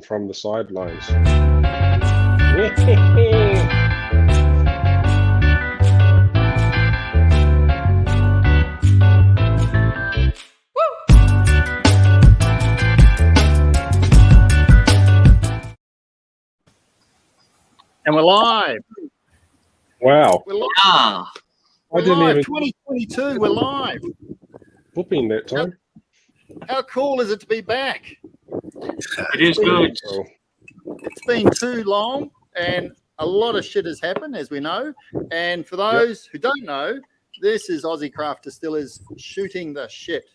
from the sidelines. And we're live. Wow. We're live. I didn't live. even 2022, we're live. whooping that time. How cool is it to be back? It is good. It's been too long and a lot of shit has happened, as we know. And for those who don't know, this is Aussie Craft Distillers shooting the shit.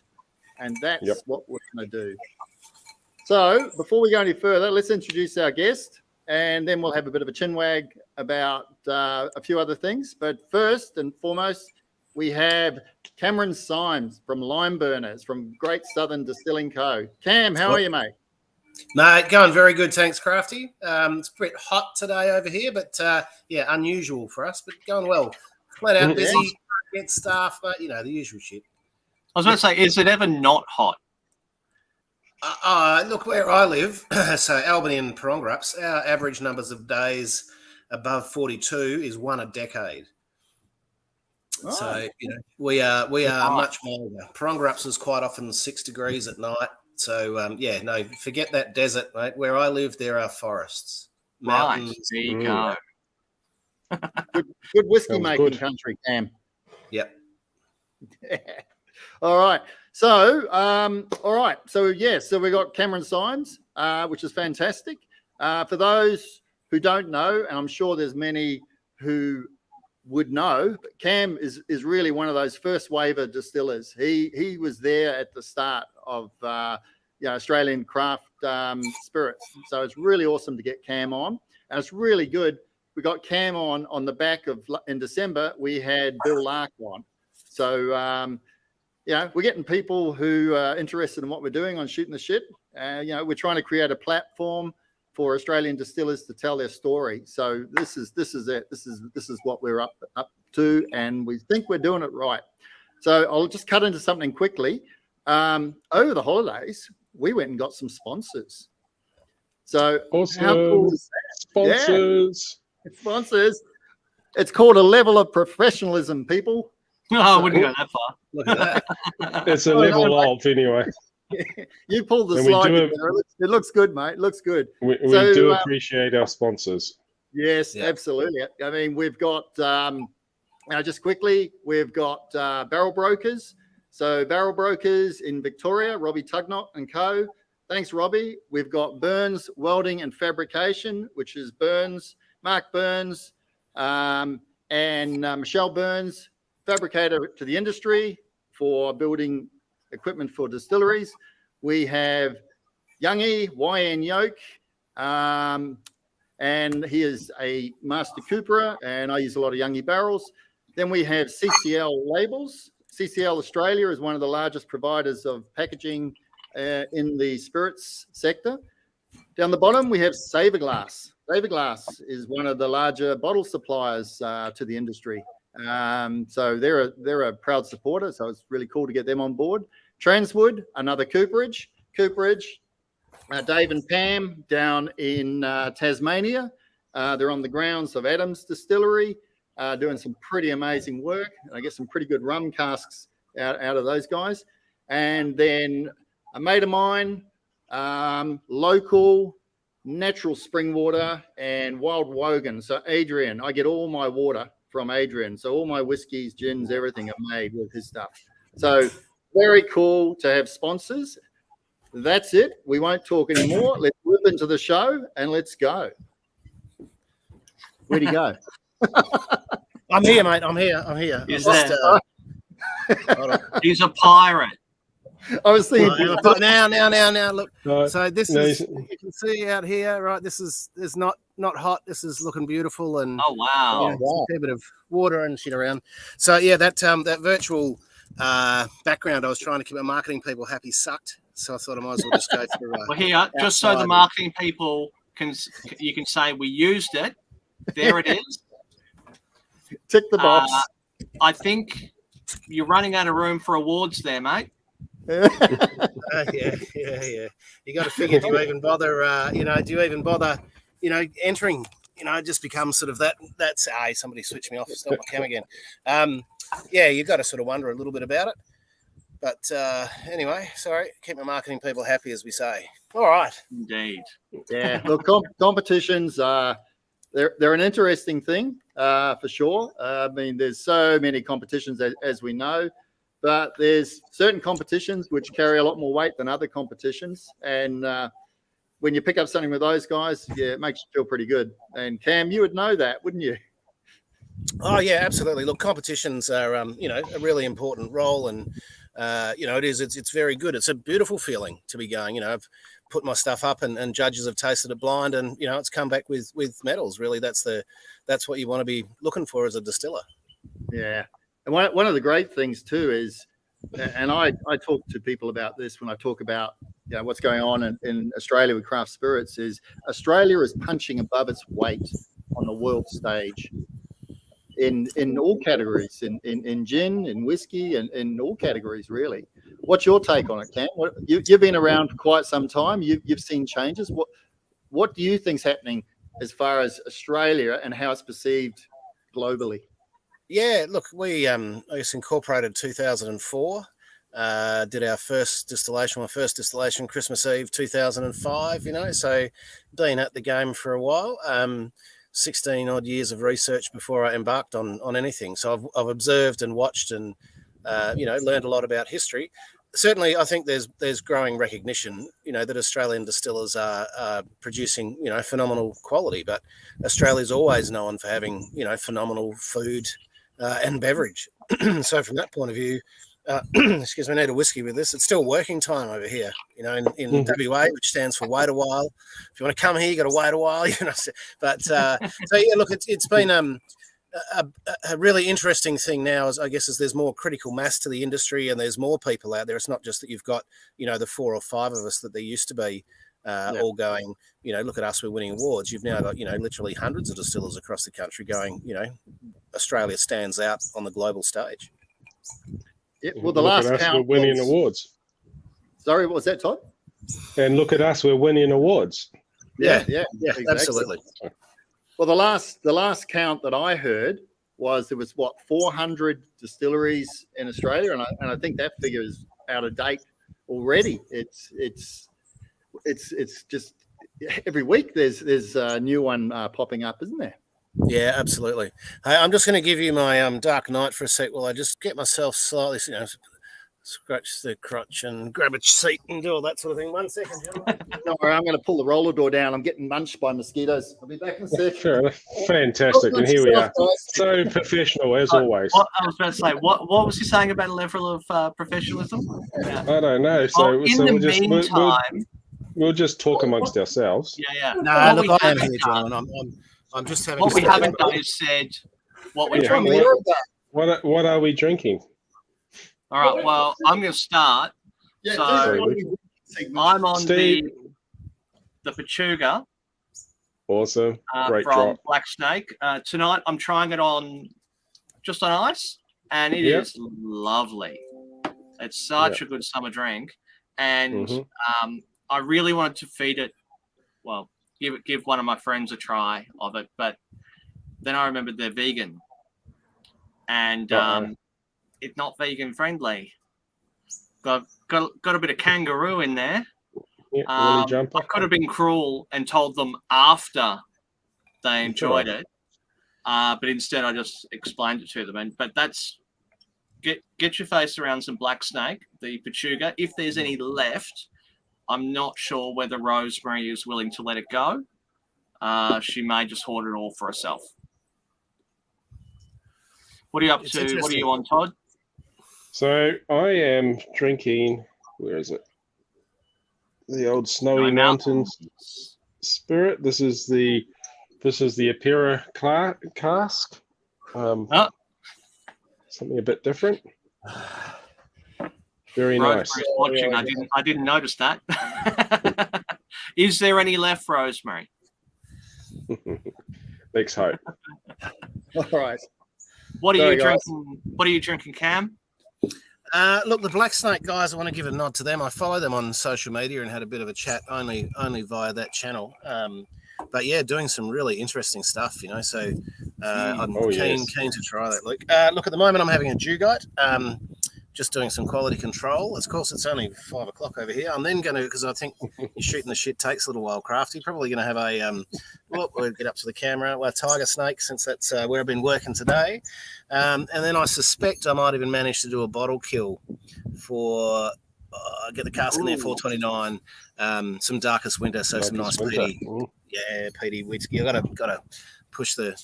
And that's what we're going to do. So before we go any further, let's introduce our guest. And then we'll have a bit of a chinwag about a few other things. But first and foremost, we have Cameron Syme from Lime Burners from Great Southern Distilling Co. Cam, how are you, mate? Mate, going very good. Thanks, Crafty. It's a bit hot today over here, but unusual for us, but going well. Flat out busy, get staff, but the usual shit. I was going to say, is it ever not hot? Look, where I live, so Albany and Parongarups, our average numbers of days above 42 is one a decade. Oh. So, we are much milder. Parongarups is quite often 6 degrees at night. So, forget that desert, mate. Where I live, there are forests, mountains. Right, there you go. Good whiskey-making country, Cam. Yep. All right. So, So we got Cameron Syme, which is fantastic. For those who don't know, and I'm sure there's many who would know, but Cam is really one of those first wave of distillers. He was there at the start of Australian craft spirits. So it's really awesome to get Cam on, and it's really good. We got Cam on the back of in December. We had Bill Lark on. So we're getting people who are interested in what we're doing on Shooting the Shit. We're trying to create a platform for Australian distillers to tell their story. So this is it. This is what we're up to, and we think we're doing it right. So I'll just cut into something quickly. Over the holidays, we went and got some sponsors. So awesome. How cool is that? Sponsors. Yeah. Sponsors. It's called a level of professionalism, people. No, I wouldn't go that far. Look at that. It's a level of anyway. You pulled the slide. It looks good, mate. It looks good. We do appreciate our sponsors. Yes, absolutely. I mean, we've got, just quickly, we've got Barrel Brokers. So Barrel Brokers in Victoria, Robbie Tugnott and Co. Thanks, Robbie. We've got Burns Welding and Fabrication, which is Mark Burns, and Michelle Burns, fabricator to the industry for building equipment for distilleries. We have Youngie, YN Yoke, and he is a master cooperer, and I use a lot of Youngie barrels. Then we have CCL Labels. CCL Australia is one of the largest providers of packaging in the spirits sector. Down the bottom, we have Saverglass. Saverglass is one of the larger bottle suppliers to the industry. So they're a proud supporter, so it's really cool to get them on board. Transwood, another cooperage, Dave and Pam down in Tasmania. They're on the grounds of Adams Distillery, doing some pretty amazing work. And I get some pretty good rum casks out of those guys. And then a mate of mine, local natural spring water and wild wogan. So Adrian, I get all my water from Adrian. So all my whiskeys, gins, everything are made with his stuff. So very cool to have sponsors. That's it. We won't talk anymore. Let's whip into the show and let's go. Where'd he go? I'm here, mate. I'm here. He's a pirate. I was thinking now. Look, so this is you can see out here, right? This is not hot. This is looking beautiful, and oh wow, a fair bit of water and shit around. So yeah, that virtual background I was trying to keep my marketing people happy sucked. So I thought I might as well just go through. Well, here, just so the marketing people can say we used it. There it is. Tick the box. I think you're running out of room for awards there, mate. Yeah. You got to figure, do you even bother, entering, it just becomes sort of that's, somebody switched me off, stop my cam again. You've got to sort of wonder a little bit about it. But anyway, sorry, keep my marketing people happy, as we say. All right. Indeed. Yeah, look, competitions they're an interesting thing for sure. I mean, there's so many competitions as we know, but there's certain competitions which carry a lot more weight than other competitions. And when you pick up something with those guys, yeah, it makes you feel pretty good. And Cam, you would know that, wouldn't you? Oh yeah, absolutely. Look, competitions are a really important role, and it's very good. It's a beautiful feeling to be going. I've put my stuff up, and judges have tasted it blind, and it's come back with medals. Really, that's what you want to be looking for as a distiller. Yeah, and one of the great things too is, and I talk to people about this when I talk about what's going on in Australia with craft spirits, is Australia is punching above its weight on the world stage. In all categories, in gin, in whiskey, and in all categories, really. What's your take on it, Cam? You've been around for quite some time. You've seen changes. What do you think's happening as far as Australia and how it's perceived globally? Yeah, look, we I guess incorporated 2004. Did our first distillation, Christmas Eve 2005. So been at the game for a while. 16 odd years of research before I embarked on anything. So I've observed and watched and, learned a lot about history. Certainly, I think there's growing recognition, that Australian distillers are producing, phenomenal quality, but Australia's always known for having, phenomenal food and beverage. So from that point of view, excuse me, I need a whiskey with this. It's still working time over here, in WA, which stands for wait a while. If you want to come here, you got to wait a while, But so yeah, look, it's been a really interesting thing now. As there's more critical mass to the industry, and there's more people out there. It's not just that you've got the 4 or 5 of us that there used to be, all going. Look at us, we're winning awards. You've now got literally hundreds of distillers across the country going. Australia stands out on the global stage. Yeah, well, the last count we're winning awards. Sorry, what was that, Todd? And look at us, we're winning awards. Yeah, exactly. Absolutely. Well, the last count that I heard was there was 400 distilleries in Australia, and I think that figure is out of date already. It's just every week there's a new one popping up, isn't there? Yeah, absolutely. Hey, I'm just going to give you my Dark Knight for a sec while I just get myself slightly, scratch the crotch and grab a seat and do all that sort of thing. 1 second, gentlemen. Don't worry, I'm going to pull the roller door down. I'm getting munched by mosquitoes. I'll be back in a sec. Sure, fantastic. And here we are. So professional, as always. I was about to say, what was he saying about a level of professionalism? Yeah. I don't know. So, meantime... we'll just talk amongst ourselves. Yeah. No, look, I am here, John. I'm just having. What we haven't done is said what we're drinking. What are we drinking? All right. Well, I'm going to start. Yeah, so I'm on the Pechuga. Awesome. Great from drop. Black Snake. Tonight I'm trying it on just on ice, and it is lovely. It's such a good summer drink, and I really wanted to feed it. Well, give one of my friends a try of it, but then I remembered they're vegan, and it's not vegan friendly. Got a bit of kangaroo in there. Yeah, I could have been cruel and told them after they enjoyed it, but instead I just explained it to them. But that's get your face around some Black Snake, the Pechuga. If there's any left, I'm not sure whether Rosemary is willing to let it go. She may just hoard it all for herself. What are you up to? What are you on, Todd? So I am drinking. Where is it? The old Snowy Mountains Spirit. This is the Apira cask. Something a bit different. Very nice. Watching. I didn't notice that. Is there any left, Rosemary? Let's hope. All right. What are you drinking? What are you drinking, Cam? Look, the Black Snake guys, I want to give a nod to them. I follow them on social media and had a bit of a chat only via that channel. But yeah, doing some really interesting stuff, you know. So I'm keen to try that. Look, at the moment I'm having a Dugite. Just doing some quality control. Of course, it's only 5 o'clock over here. I'm then going to, because I think you're shooting the shit takes a little while, Crafty. Probably going to have a, we'll get up to the camera, a tiger snake, since that's where I've been working today. And then I suspect I might even manage to do a bottle kill for, get the cask in there, 429, some darkest winter, so some nice peaty. Yeah, peaty whiskey. I got to push the.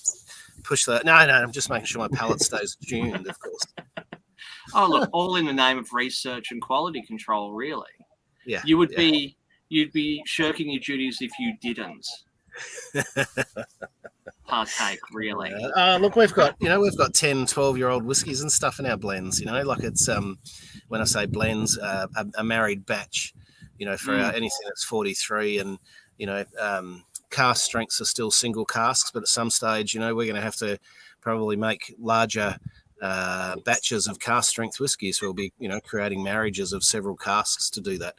No, I'm just making sure my palate stays tuned, of course. Oh, look, all in the name of research and quality control, really. Yeah. You'd be shirking your duties if you didn't partake, really. Look, we've got 10, 12-year-old whiskies and stuff in our blends, you know, like it's, when I say blends, a married batch, you know, for anything that's 43 and, you know, cask strengths are still single casks, but at some stage, you know, we're going to have to probably make larger batches of cask strength whiskey, so we'll be, you know, creating marriages of several casks to do that.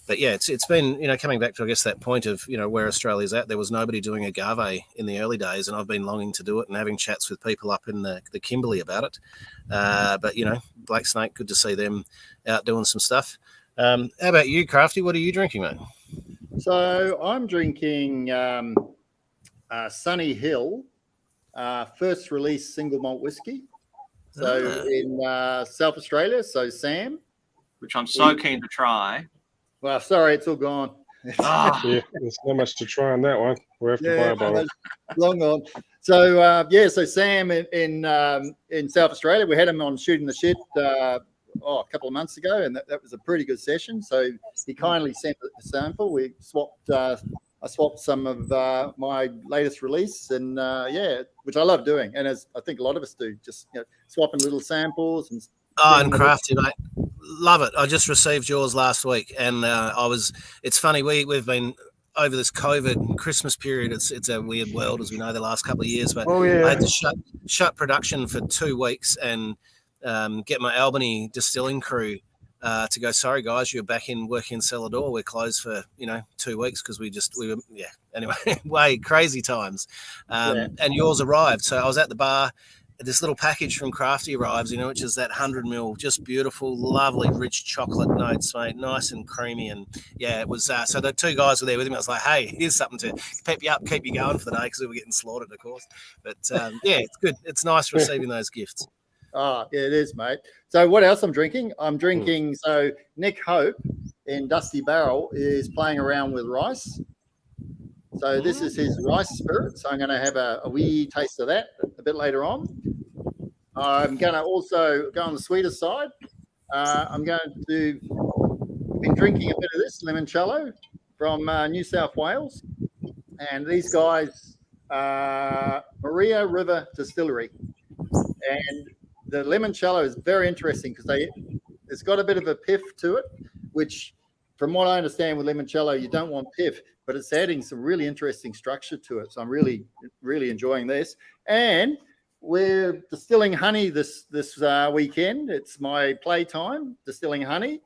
But yeah, it's been, you know, coming back to, I guess, that point of, you know, where Australia's at. There was nobody doing agave in the early days, and I've been longing to do it and having chats with people up in the Kimberley about it. But you know, Black Snake, good to see them out doing some stuff. How about you, Crafty? What are you drinking, mate? So I'm drinking Sunny Hill. First release single malt whiskey. So in South Australia, so Syme. Which I'm so keen to try. Well, sorry, it's all gone. Yeah, there's not much to try on that one. We have to buy a bottle. Long gone. So so Syme in South Australia, we had him on Shooting the Shit a couple of months ago, and that was a pretty good session. So he kindly sent a sample. We swapped. I swapped some of my latest release, and which I love doing, and as I think a lot of us do, just, you know, swapping little samples and. And Crafty, mate, love it. I just received yours last week, and it's funny, we've been over this COVID Christmas period. It's a weird world, as we know, the last couple of years. But I had to shut production for 2 weeks and get my Albany distilling crew to go, sorry guys, you're back in working in cellar door. We're closed for 2 weeks because we were anyway, way crazy times. And yours arrived, so I was at the bar. This little package from Crafty arrives, which is that 100 ml, just beautiful, lovely, rich chocolate notes, mate, nice and creamy. And it was so the 2 guys were there with him. I was like, hey, here's something to pep you up, keep you going for the day, because we were getting slaughtered, of course. But it's good. It's nice receiving those gifts. Oh, yeah, it is, mate. So what else I'm drinking? I'm drinking, so Nick Hope in Dusty Barrel is playing around with rice. So this is his rice spirit. So I'm going to have a wee taste of that a bit later on. I'm going to also go on the sweeter side. I'm going to been drinking a bit of this limoncello from New South Wales. And these guys, Maria River Distillery. And the limoncello is very interesting because it's got a bit of a piff to it, which from what I understand with limoncello, you don't want piff, but it's adding some really interesting structure to it. So I'm really, really enjoying this. And we're distilling honey this weekend. It's my playtime, distilling honey.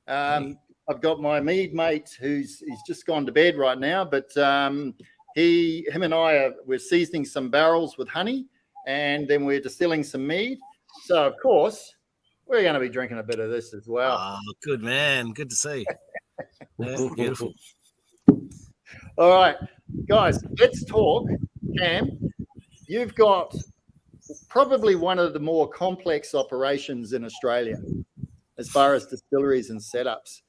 I've got my mead mate he's just gone to bed right now, but him and I we're seasoning some barrels with honey, and then we're distilling some mead. So, of course, we're going to be drinking a bit of this as well. Oh, good, man. Good to see. Yeah, beautiful. All right, guys, let's talk. Cam, you've got probably one of the more complex operations in Australia as far as distilleries and setups.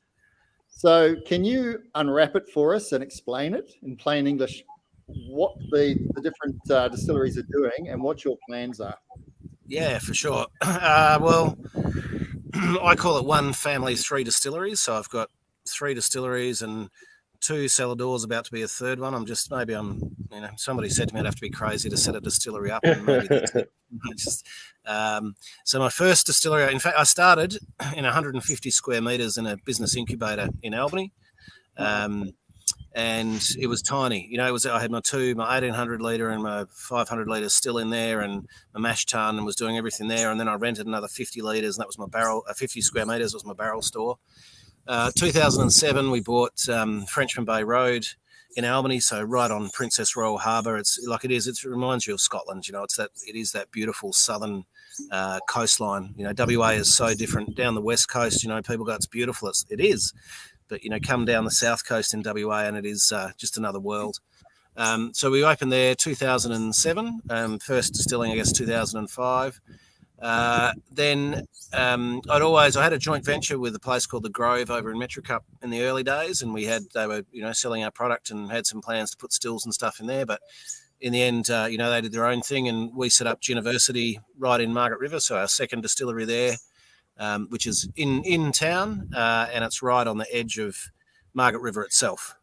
So can you unwrap it for us and explain it in plain English, what the different distilleries are doing and what your plans are? Yeah, for sure. Well, I call it one family, 3 distilleries. So I've got 3 distilleries and 2 cellar doors, about to be a 3rd one. Somebody said to me I'd have to be crazy to set a distillery up. And maybe so my first distillery, in fact, I started in 150 square meters in a business incubator in Albany. and it was tiny. You know, I had my 1800 litre and my 500 litres still in there, and my mash tun, and was doing everything there. And then I rented another 50 litres, and that was my barrel. 50 square metres was my barrel store. 2007, we bought Frenchman Bay Road in Albany, so right on Princess Royal Harbour. It's like it is. It reminds you of Scotland. You know, it is that beautiful southern coastline. You know, WA is so different down the west coast. You know, people go, it's beautiful. It is, but you know, come down the south coast in WA, and it is just another world. So we opened there 2007. First distilling, I guess, 2005. Then I had a joint venture with a place called The Grove over in Metrocup in the early days, and they were selling our product and had some plans to put stills and stuff in there, but in the end, they did their own thing, and we set up University right in Margaret River, so our second distillery there, which is in town, and it's right on the edge of Margaret River itself.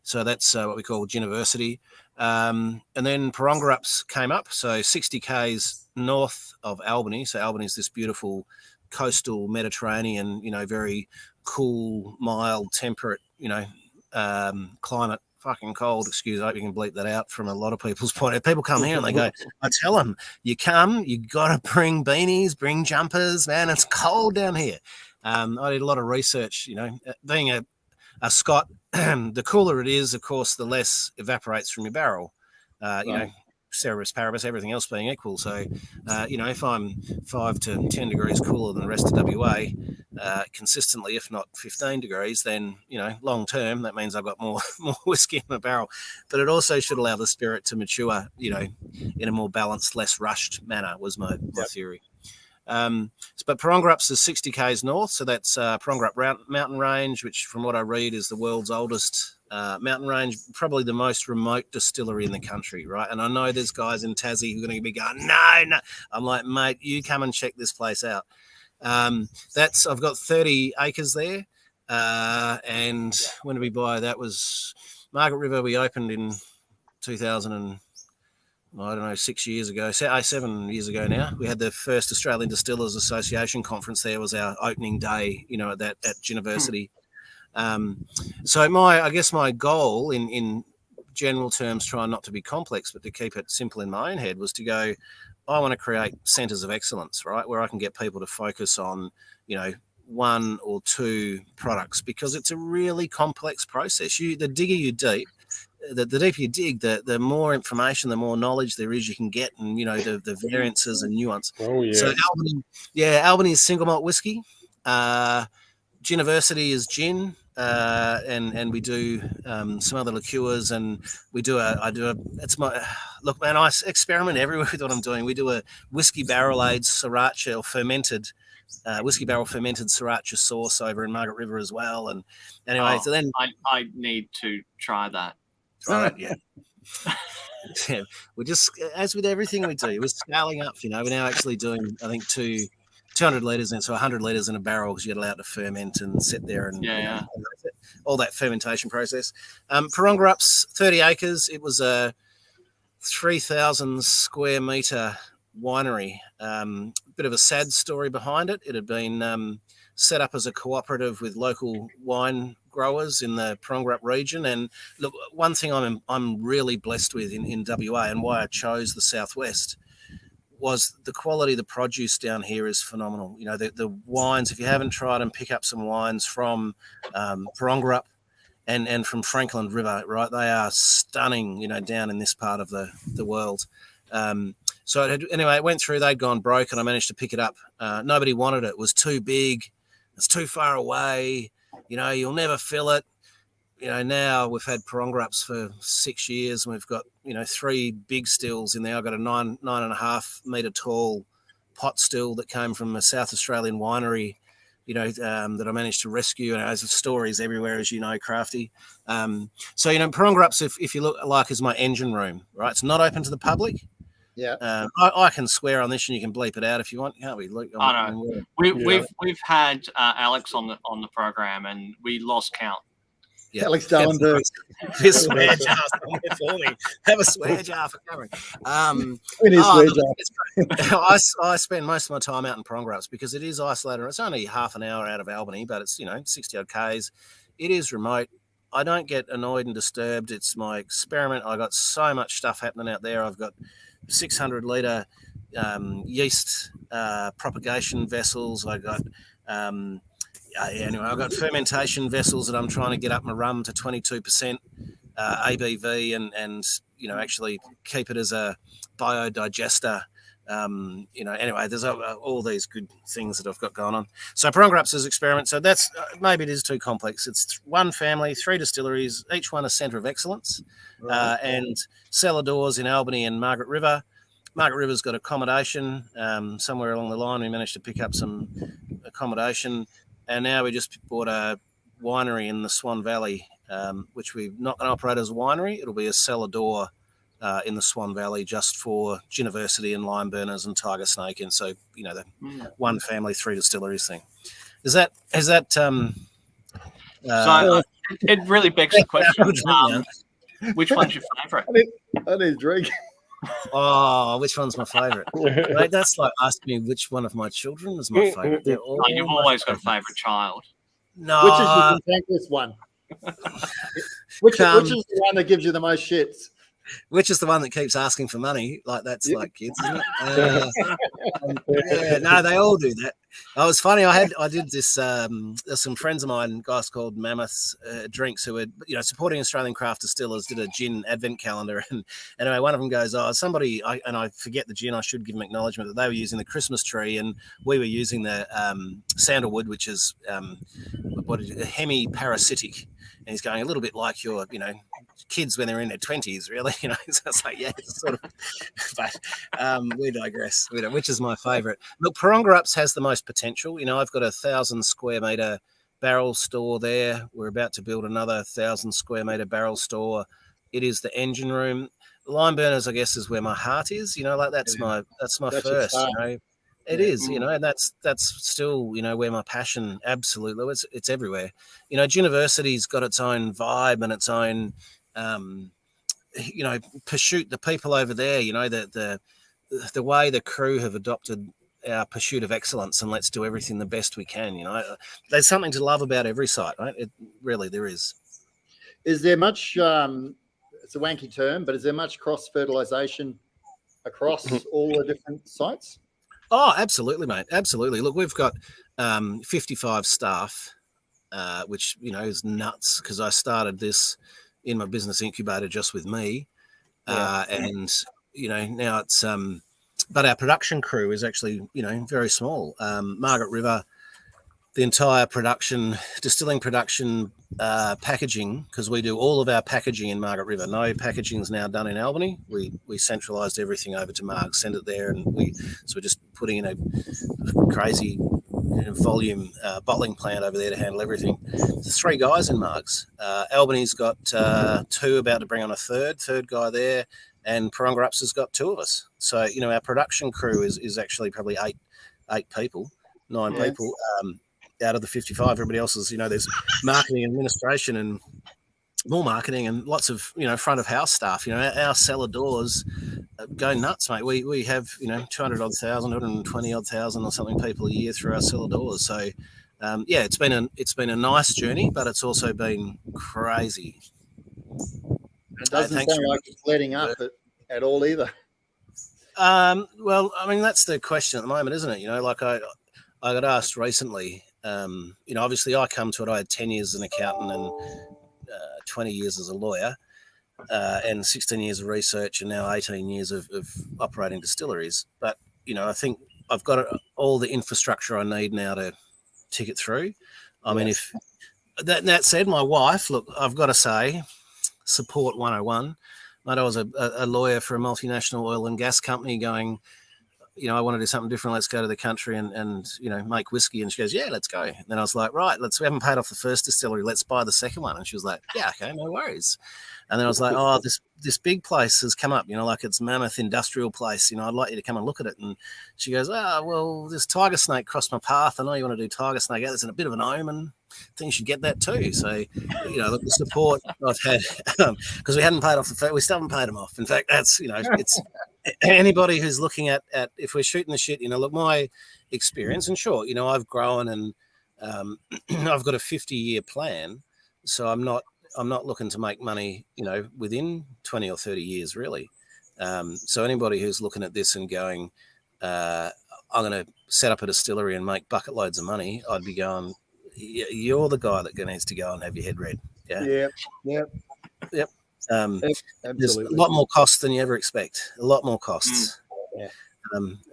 So that's what we call University. And then Parongarups came up, so 60 k's north of Albany. So Albany is this beautiful coastal Mediterranean, very cool, mild, temperate, climate. Fucking cold. Excuse, I hope you can bleep that out from a lot of people's point of view. People come here and they go, I tell them, you got to bring beanies, bring jumpers, man. It's cold down here. I did a lot of research, being a Scot, the cooler it is, of course, the less evaporates from your barrel. Ceteris paribus, everything else being equal. So, if I'm 5 to 10 degrees cooler than the rest of WA, consistently, if not 15 degrees, then, long term, that means I've got more whiskey in my barrel. But it also should allow the spirit to mature, in a more balanced, less rushed manner, was my theory. But Parongarups is 60 k's north, so that's Parongarup mountain range, which from what I read is the world's oldest mountain range, probably the most remote distillery in the country, right? And I know there's guys in Tassie who are going to be going, no. I'm like, mate, you come and check this place out. I've got 30 acres there, and when did we buy? That was Margaret River. We opened in 6 years ago, 7 years ago now. We had the first Australian Distillers Association conference there, was our opening day, at University. So my goal in general terms, trying not to be complex, but to keep it simple in my own head, was to go, I want to create centres of excellence, right? Where I can get people to focus on, one or two products, because it's a really complex process. The digger you deep, the deeper you dig, the more information, the more knowledge there is you can get, and the variances and nuance. Oh yeah. So Albany is single malt whiskey. University is gin, and we do some other liqueurs, and look, man, I experiment everywhere with what I'm doing. We do a whiskey barrel aged sriracha or fermented. Whiskey barrel fermented sriracha sauce over in Margaret River as well. And anyway, so then I need to try that. Yeah. Yeah, we're just, as with everything we do, we're scaling up. We're now actually doing, I think, 200 litres and so 100 litres in a barrel, because you get allowed to ferment and sit there and all that fermentation process. Parongarups, 30 acres. It was a 3,000 square metre winery. Bit of a sad story behind it. It had been set up as a cooperative with local wine growers in the Parongarup region. And look, one thing I'm really blessed with in WA, and why I chose the Southwest, was the quality of the produce down here is phenomenal. The wines, if you haven't tried them, pick up some wines from Parongarup and from Franklin River, right? They are stunning, down in this part of the world. So anyway, it went through, they'd gone broke, and I managed to pick it up. Nobody wanted it. It was too big. It's too far away. You'll never fill it. Now we've had Parongarups for 6 years, and we've got, 3 big stills in there. I've got a 9.5 metre tall pot still that came from a South Australian winery, that I managed to rescue. And there's stories everywhere, as Crafty. So, Parongarups, if you look like, is my engine room, right? It's not open to the public. Yeah. I can swear on this, and you can bleep it out if you want, can't we, Luke? I know. We've had Alex on the program, and we lost count. Yeah. Alex Dallenberg. Swear jar for me. Have a swear jar for Cameron. We need swear jar. I spend most of my time out in Parongarups because it is isolated. It's only half an hour out of Albany, but it's 60 odd k's. It is remote. I don't get annoyed and disturbed. It's my experiment. I got so much stuff happening out there. I've got 600 litre yeast propagation vessels. I got anyway, I've got fermentation vessels that I'm trying to get up my rum to 22% ABV and actually keep it as a biodigester. Anyway, there's all these good things that I've got going on. So Prongrups' experiment. So that's maybe it is too complex. It's one family, 3 distilleries, each one a centre of excellence, and cellar doors in Albany and Margaret River. Margaret River's got accommodation. Somewhere along the line, we managed to pick up some accommodation, and now we just bought a winery in the Swan Valley, which we're not going to operate as a winery. It'll be a cellar door in the Swan Valley just for University and Lime Burners and Tiger Snake. And so, the one family, 3 distilleries thing. Is that so it really begs the question, which one's your favourite? I need a drink. Oh, which one's my favourite? Right, that's like asking me which one of my children is my favourite. You've always got a favourite child. No. Which is the cantankerous one? Which is the one that gives you the most shits? Which is the one that keeps asking for money? Like that's like kids, isn't it? No, they all do that. Oh, it was funny. I did this. There's some friends of mine, guys called Mammoths Drinks, who were supporting Australian craft distillers. Did a gin advent calendar, and anyway, one of them goes, "Oh, somebody," and I forget the gin. I should give them acknowledgement that they were using the Christmas tree, and we were using the sandalwood, which is hemiparasitic. And he's going a little bit like your, kids when they're in their 20s, really. So it's like, yeah, it's sort of. But we digress. Which is my favourite? Look, Prongrups has the most potential. I've got 1,000 square metre barrel store there. We're about to build another 1,000 square metre barrel store. It is the engine room. Lime Burners, I guess, is where my heart is. That's my first. It is, and that's still, where my passion absolutely it's everywhere. University's got its own vibe and its own, pursuit. The people over there, the way the crew have adopted our pursuit of excellence and let's do everything the best we can. There's something to love about every site, right? There is. Is there much? It's a wanky term, but is there much cross fertilization across all the different sites? Oh, absolutely, mate. Absolutely. Look, we've got 55 staff, which, is nuts because I started this in my business incubator just with me. And, now it's, but our production crew is actually, very small. Margaret River, the entire distilling production, packaging, because we do all of our packaging in Margaret River. No packaging is now done in Albany. We centralised everything over to Marg, send it there, and we're just putting in a crazy volume bottling plant over there to handle everything. There's 3 guys in Margs. Albany's got 2, about to bring on a third guy there, and Prongrups has got 2 of us. So our production crew is actually probably 8 people, 9 people. Out of the 55, everybody else is, there's marketing, administration, and more marketing, and lots of, front of house staff. Our cellar doors go nuts, mate. We have, 200,000, 120,000 or something people a year through our cellar doors. So, it's been a nice journey, but it's also been crazy. It doesn't sound like it's letting up at all either. Well, I mean, that's the question at the moment, isn't it? I got asked recently. Obviously I come to it. I had 10 years as an accountant and 20 years as a lawyer, and 16 years of research, and now 18 years of operating distilleries. But, I think I've got all the infrastructure I need now to tick it through. I mean, if that said, my wife, look, I've got to say, support 101. Mate, I was a lawyer for a multinational oil and gas company going, I want to do something different. Let's go to the country and make whiskey. And she goes, yeah, let's go. And then I was like, right, we haven't paid off the first distillery. Let's buy the second one. And she was like, yeah, okay, no worries. And then I was like, oh, this big place has come up, like it's Mammoth Industrial Place. I'd like you to come and look at it. And she goes, well, this Tiger Snake crossed my path. I know you want to do Tiger Snake. There's a bit of an omen. I think you should get that too. So, look, the support I've had, because we hadn't paid off the first, we still haven't paid them off. In fact, that's, it's anybody who's looking at if we're shooting the shit, look, my experience, and sure, I've grown and I've got a 50-year plan. So I'm not, I'm not looking to make money, within 20 or 30 years, really. So anybody who's looking at this and going, I'm going to set up a distillery and make bucket loads of money, I'd be going, you're the guy that needs to go and have your head read. Yeah. Yep. Absolutely. There's a lot more costs than you ever expect. A lot more costs. Yeah.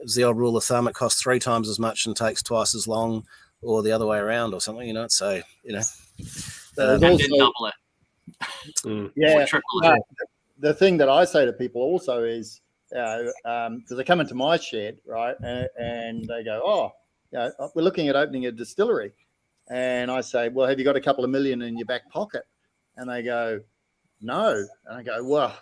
It's the old rule of thumb. It costs 3 times as much and takes twice as long, or the other way around, or something. So and then double it. Yeah. Triple it. The thing that I say to people also is, because they come into my shed, right, and they go, we're looking at opening a distillery, and I say, well, have you got a couple of million in your back pocket? And they go, no. And I go, well,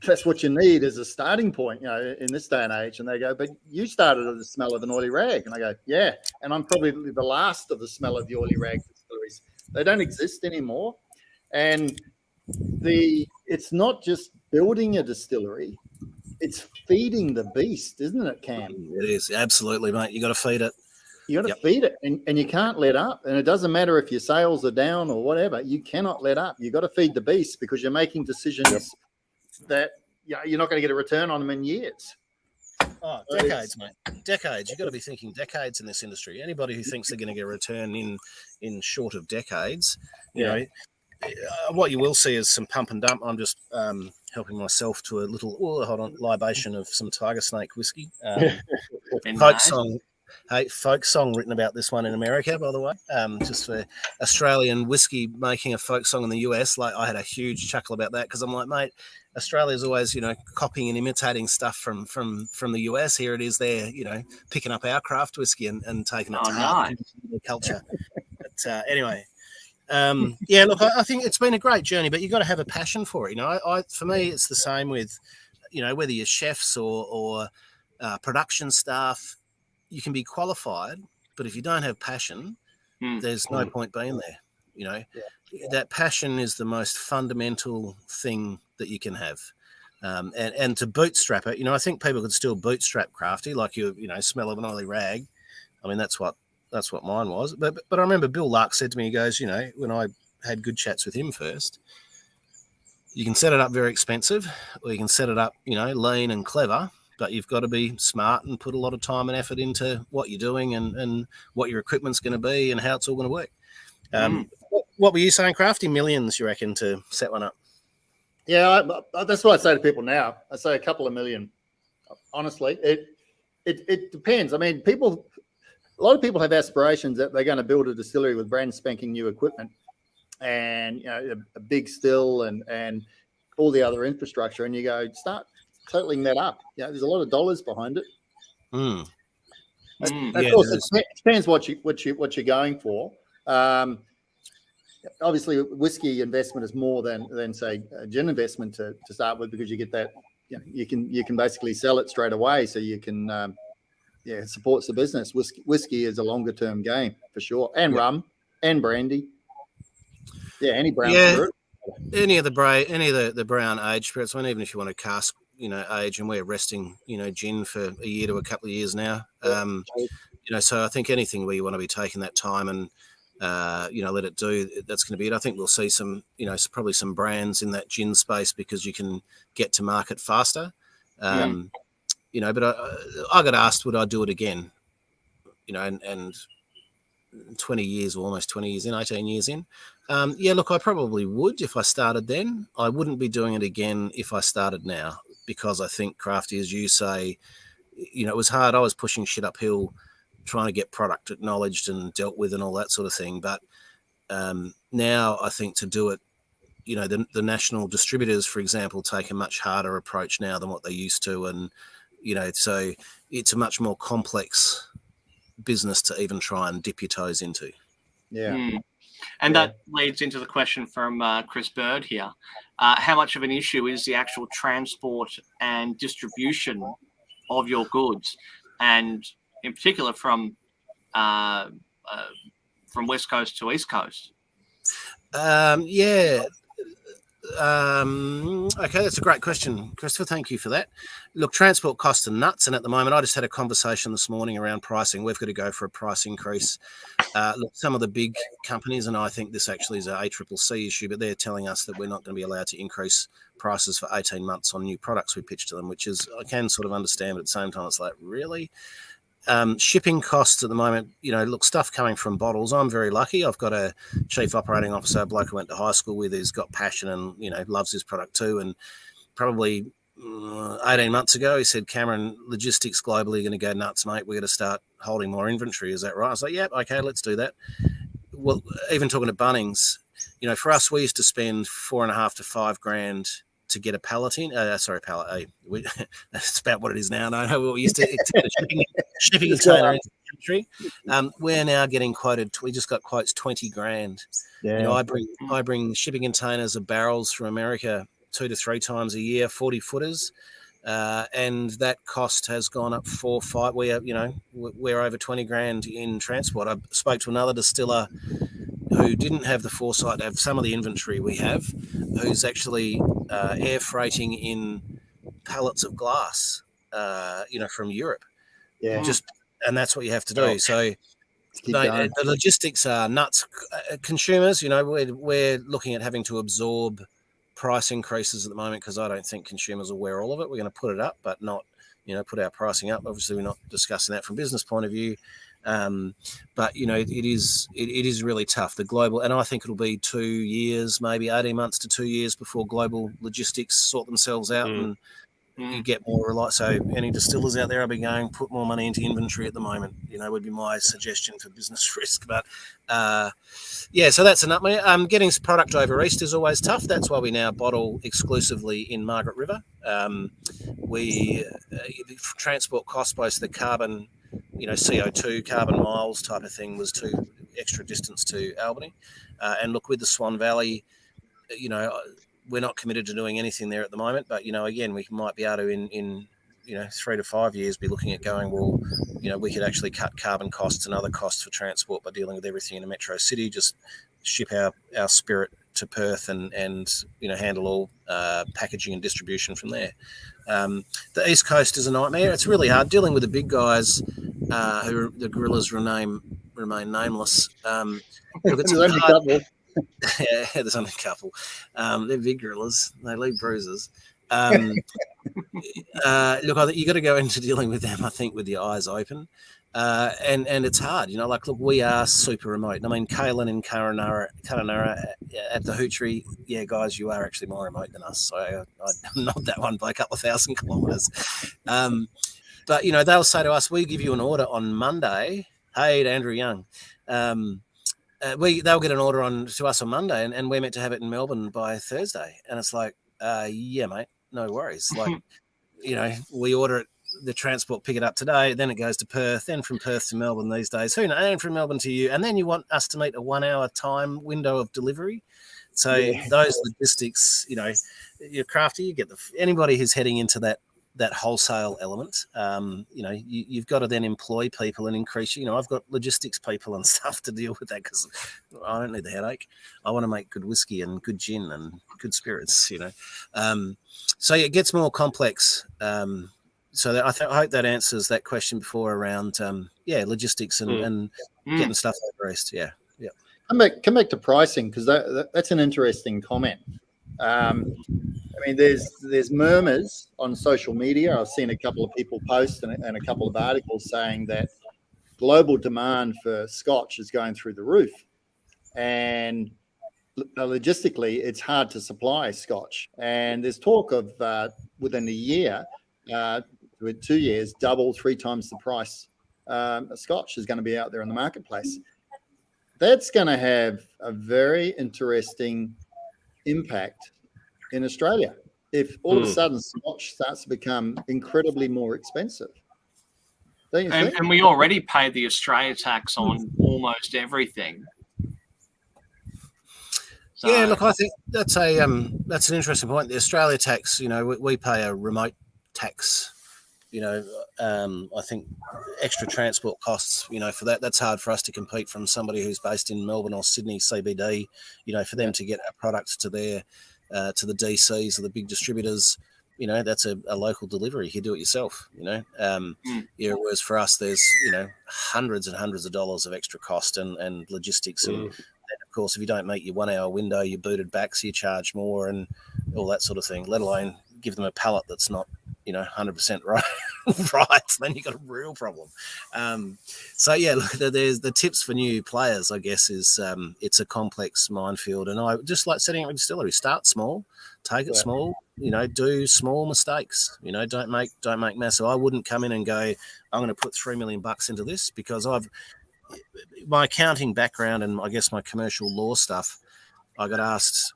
that's what you need as a starting point, in this day and age. And they go, but you started at the smell of an oily rag. And I go, yeah. And I'm probably the last of the smell of the oily rag distilleries. They don't exist anymore. And it's not just building a distillery, it's feeding the beast, isn't it, Cam? It is, absolutely, mate. You got to feed it. You got to feed it, and you can't let up. And it doesn't matter if your sales are down or whatever. You cannot let up. You got to feed the beast, because you're making decisions that you're not going to get a return on them in years. Oh, decades, mate. Decades. You've got to be thinking decades in this industry. Anybody who thinks they're going to get a return in short of decades, what you will see is some pump and dump. I'm just helping myself to a little libation of some Tiger Snake whiskey. Folk song written about this one in America, by the way. Just for Australian whiskey making a folk song in the US. Like, I had a huge chuckle about that, because I'm like, mate, Australia's always, copying and imitating stuff from the US. Here it is, they're, picking up our craft whiskey and taking it to heart into the culture. But anyway. Look, I think it's been a great journey, but you've got to have a passion for it. For me, it's the same with, whether you're chefs or production staff. You can be qualified, but if you don't have passion, there's no point being there. That passion is the most fundamental thing that you can have. And to bootstrap it, I think people could still bootstrap Crafty, like smell of an oily rag. I mean, that's what mine was. But I remember Bill Lark said to me, he goes, when I had good chats with him first, you can set it up very expensive, or you can set it up, lean and clever, but you've got to be smart and put a lot of time and effort into what you're doing and what your equipment's going to be and how it's all going to work. What were you saying, Crafty? Millions, you reckon, to set one up? Yeah, that's what I say to people now. I say a couple of million. Honestly, it depends. I mean, a lot of people have aspirations that they're going to build a distillery with brand spanking new equipment and a big still and all the other infrastructure, and you go start totaling that up. There's a lot of dollars behind it. Of course, it depends what you're going for. Obviously, whiskey investment is more than say a gin investment to start with, because you get that. You can basically sell it straight away, so you can. It supports the business. Whiskey is a longer term game for sure, and rum and brandy. Yeah, any brown spirit. Any of the brown age spirits. I mean, even if you want to cask, age, and we're resting, gin for a year to a couple of years now. So I think anything where you want to be taking that time and let it do, that's going to be it. I think we'll see some, probably some brands in that gin space, because you can get to market faster. But I got asked, would I do it again? And 20 years, or almost 20 years in, 18 years in. Look, I probably would if I started then. I wouldn't be doing it again if I started now, because I think Crafty, as you say, it was hard. I was pushing shit uphill, trying to get product acknowledged and dealt with and all that sort of thing. But now I think to do it, the national distributors, for example, take a much harder approach now than what they used to. And, so it's a much more complex business to even try and dip your toes into. And that leads into the question from Chris Bird here. How much of an issue is the actual transport and distribution of your goods, and in particular from West Coast to East Coast? Okay, that's a great question, Christopher. Thank you for that. Look, transport costs are nuts, and at the moment, I just had a conversation this morning around pricing. We've got to go for a price increase. Look, some of the big companies, and I think this actually is a ACCC issue, but they're telling us that we're not going to be allowed to increase prices for 18 months on new products we pitch to them, which is, I can sort of understand, but at the same time, it's like, really? Shipping costs at the moment, look, stuff coming from bottles. I'm very lucky. I've got a chief operating officer, a bloke I went to high school with, who's got passion and, loves his product too. And probably 18 months ago, he said, Cameron, logistics globally are going to go nuts, mate. We're going to start holding more inventory. Is that right? I was like, yeah, okay, let's do that. Well, even talking to Bunnings, for us, we used to spend $4.5 to $5,000 to get a pallet in. That's about what it is now. No, we used to get a shipping container into the country. We're now getting quoted. We just got quotes $20,000. Yeah. I bring shipping containers of barrels from America 2 to 3 times a year, 40 footers, and that cost has gone up 4 or 5. We're over $20,000 in transport. I spoke to another distiller who didn't have the foresight to have some of the inventory we have, who's actually air freighting in pallets of glass, from Europe. Yeah. And that's what you have to do. So the logistics are nuts. Consumers, we're looking at having to absorb price increases at the moment because I don't think consumers will wear all of it. We're going to put it up, but not, put our pricing up. Obviously, we're not discussing that from a business point of view. But it is really tough. The global, and I think it'll be 2 years, maybe 18 months to 2 years before global logistics sort themselves out and you get more reliant. So any distillers out there, I'll be going, put more money into inventory at the moment, would be my suggestion for business risk. But so that's a nutmeg. Getting product over east is always tough. That's why we now bottle exclusively in Margaret River. We transport costs, both the carbon, CO2, carbon miles type of thing was too extra distance to Albany. And look, with the Swan Valley, we're not committed to doing anything there at the moment, but, again, we might be able to in 3 to 5 years be looking at going, well, we could actually cut carbon costs and other costs for transport by dealing with everything in a metro city, just ship our spirit to Perth and handle all packaging and distribution from there. The East Coast is a nightmare. It's really hard dealing with the big guys who the gorillas remain nameless. Look, it's hard. Yeah, there's only a couple. They're big gorillas. They leave bruises. Look, I think you got to go into dealing with them, I think, with your eyes open. And it's hard, look, we are super remote. I mean, Kaylin and Karanara at the Hoochery, yeah, guys, you are actually more remote than us. So I'm not that one by a couple of 1,000 kilometres. But, they'll say to us, we give you an order on Monday. Hey, to Andrew Young. They'll get an order to us on Monday, and we're meant to have it in Melbourne by Thursday. And it's like, yeah, mate, no worries. Like, we order it, the transport pick it up today, then it goes to Perth, then from Perth to Melbourne these days. Who knows? And from Melbourne to you, and then you want us to meet a 1 hour time window of delivery. So those logistics, you're Crafty. You get anybody who's heading into that wholesale element. You've got to then employ people and increase. I've got logistics people and stuff to deal with that because I don't need the headache. I want to make good whiskey and good gin and good spirits. So it gets more complex. So I hope that answers that question before around logistics and getting stuff over east. Yeah. Come back to pricing because that's an interesting comment. There's murmurs on social media. I've seen a couple of people post and a couple of articles saying that global demand for Scotch is going through the roof, and logistically, it's hard to supply Scotch. And there's talk of within a year, with 2 years, 3 times the price of Scotch is going to be out there in the marketplace. That's going to have a very interesting impact in Australia if all of a sudden Scotch starts to become incredibly more expensive. Don't you think? And we already pay the Australia tax on almost everything. So, yeah, look, I think that's an interesting point. The Australia tax, we pay a remote tax. I think extra transport costs, for that's hard for us to compete from somebody who's based in Melbourne or Sydney CBD, for them to get a product to their to the DCs or the big distributors, you know, that's a local delivery. You do it yourself, you know. Yeah, whereas for us, there's, you know, hundreds and hundreds of dollars of extra cost and logistics. And of course, if you don't meet your 1 hour window, you're booted back, so you charge more and all that sort of thing, let alone give them a pallet that's not, you know, 100% right. Right, then you've got a real problem. So yeah, look, there's the tips for new players, I guess, is it's a complex minefield, and I just like setting up a distillery. Start small, take it small, you know, do small mistakes, you know, don't make massive. I wouldn't come in and go, I'm going to put $3 million into this, because my accounting background and I guess my commercial law stuff, I got asked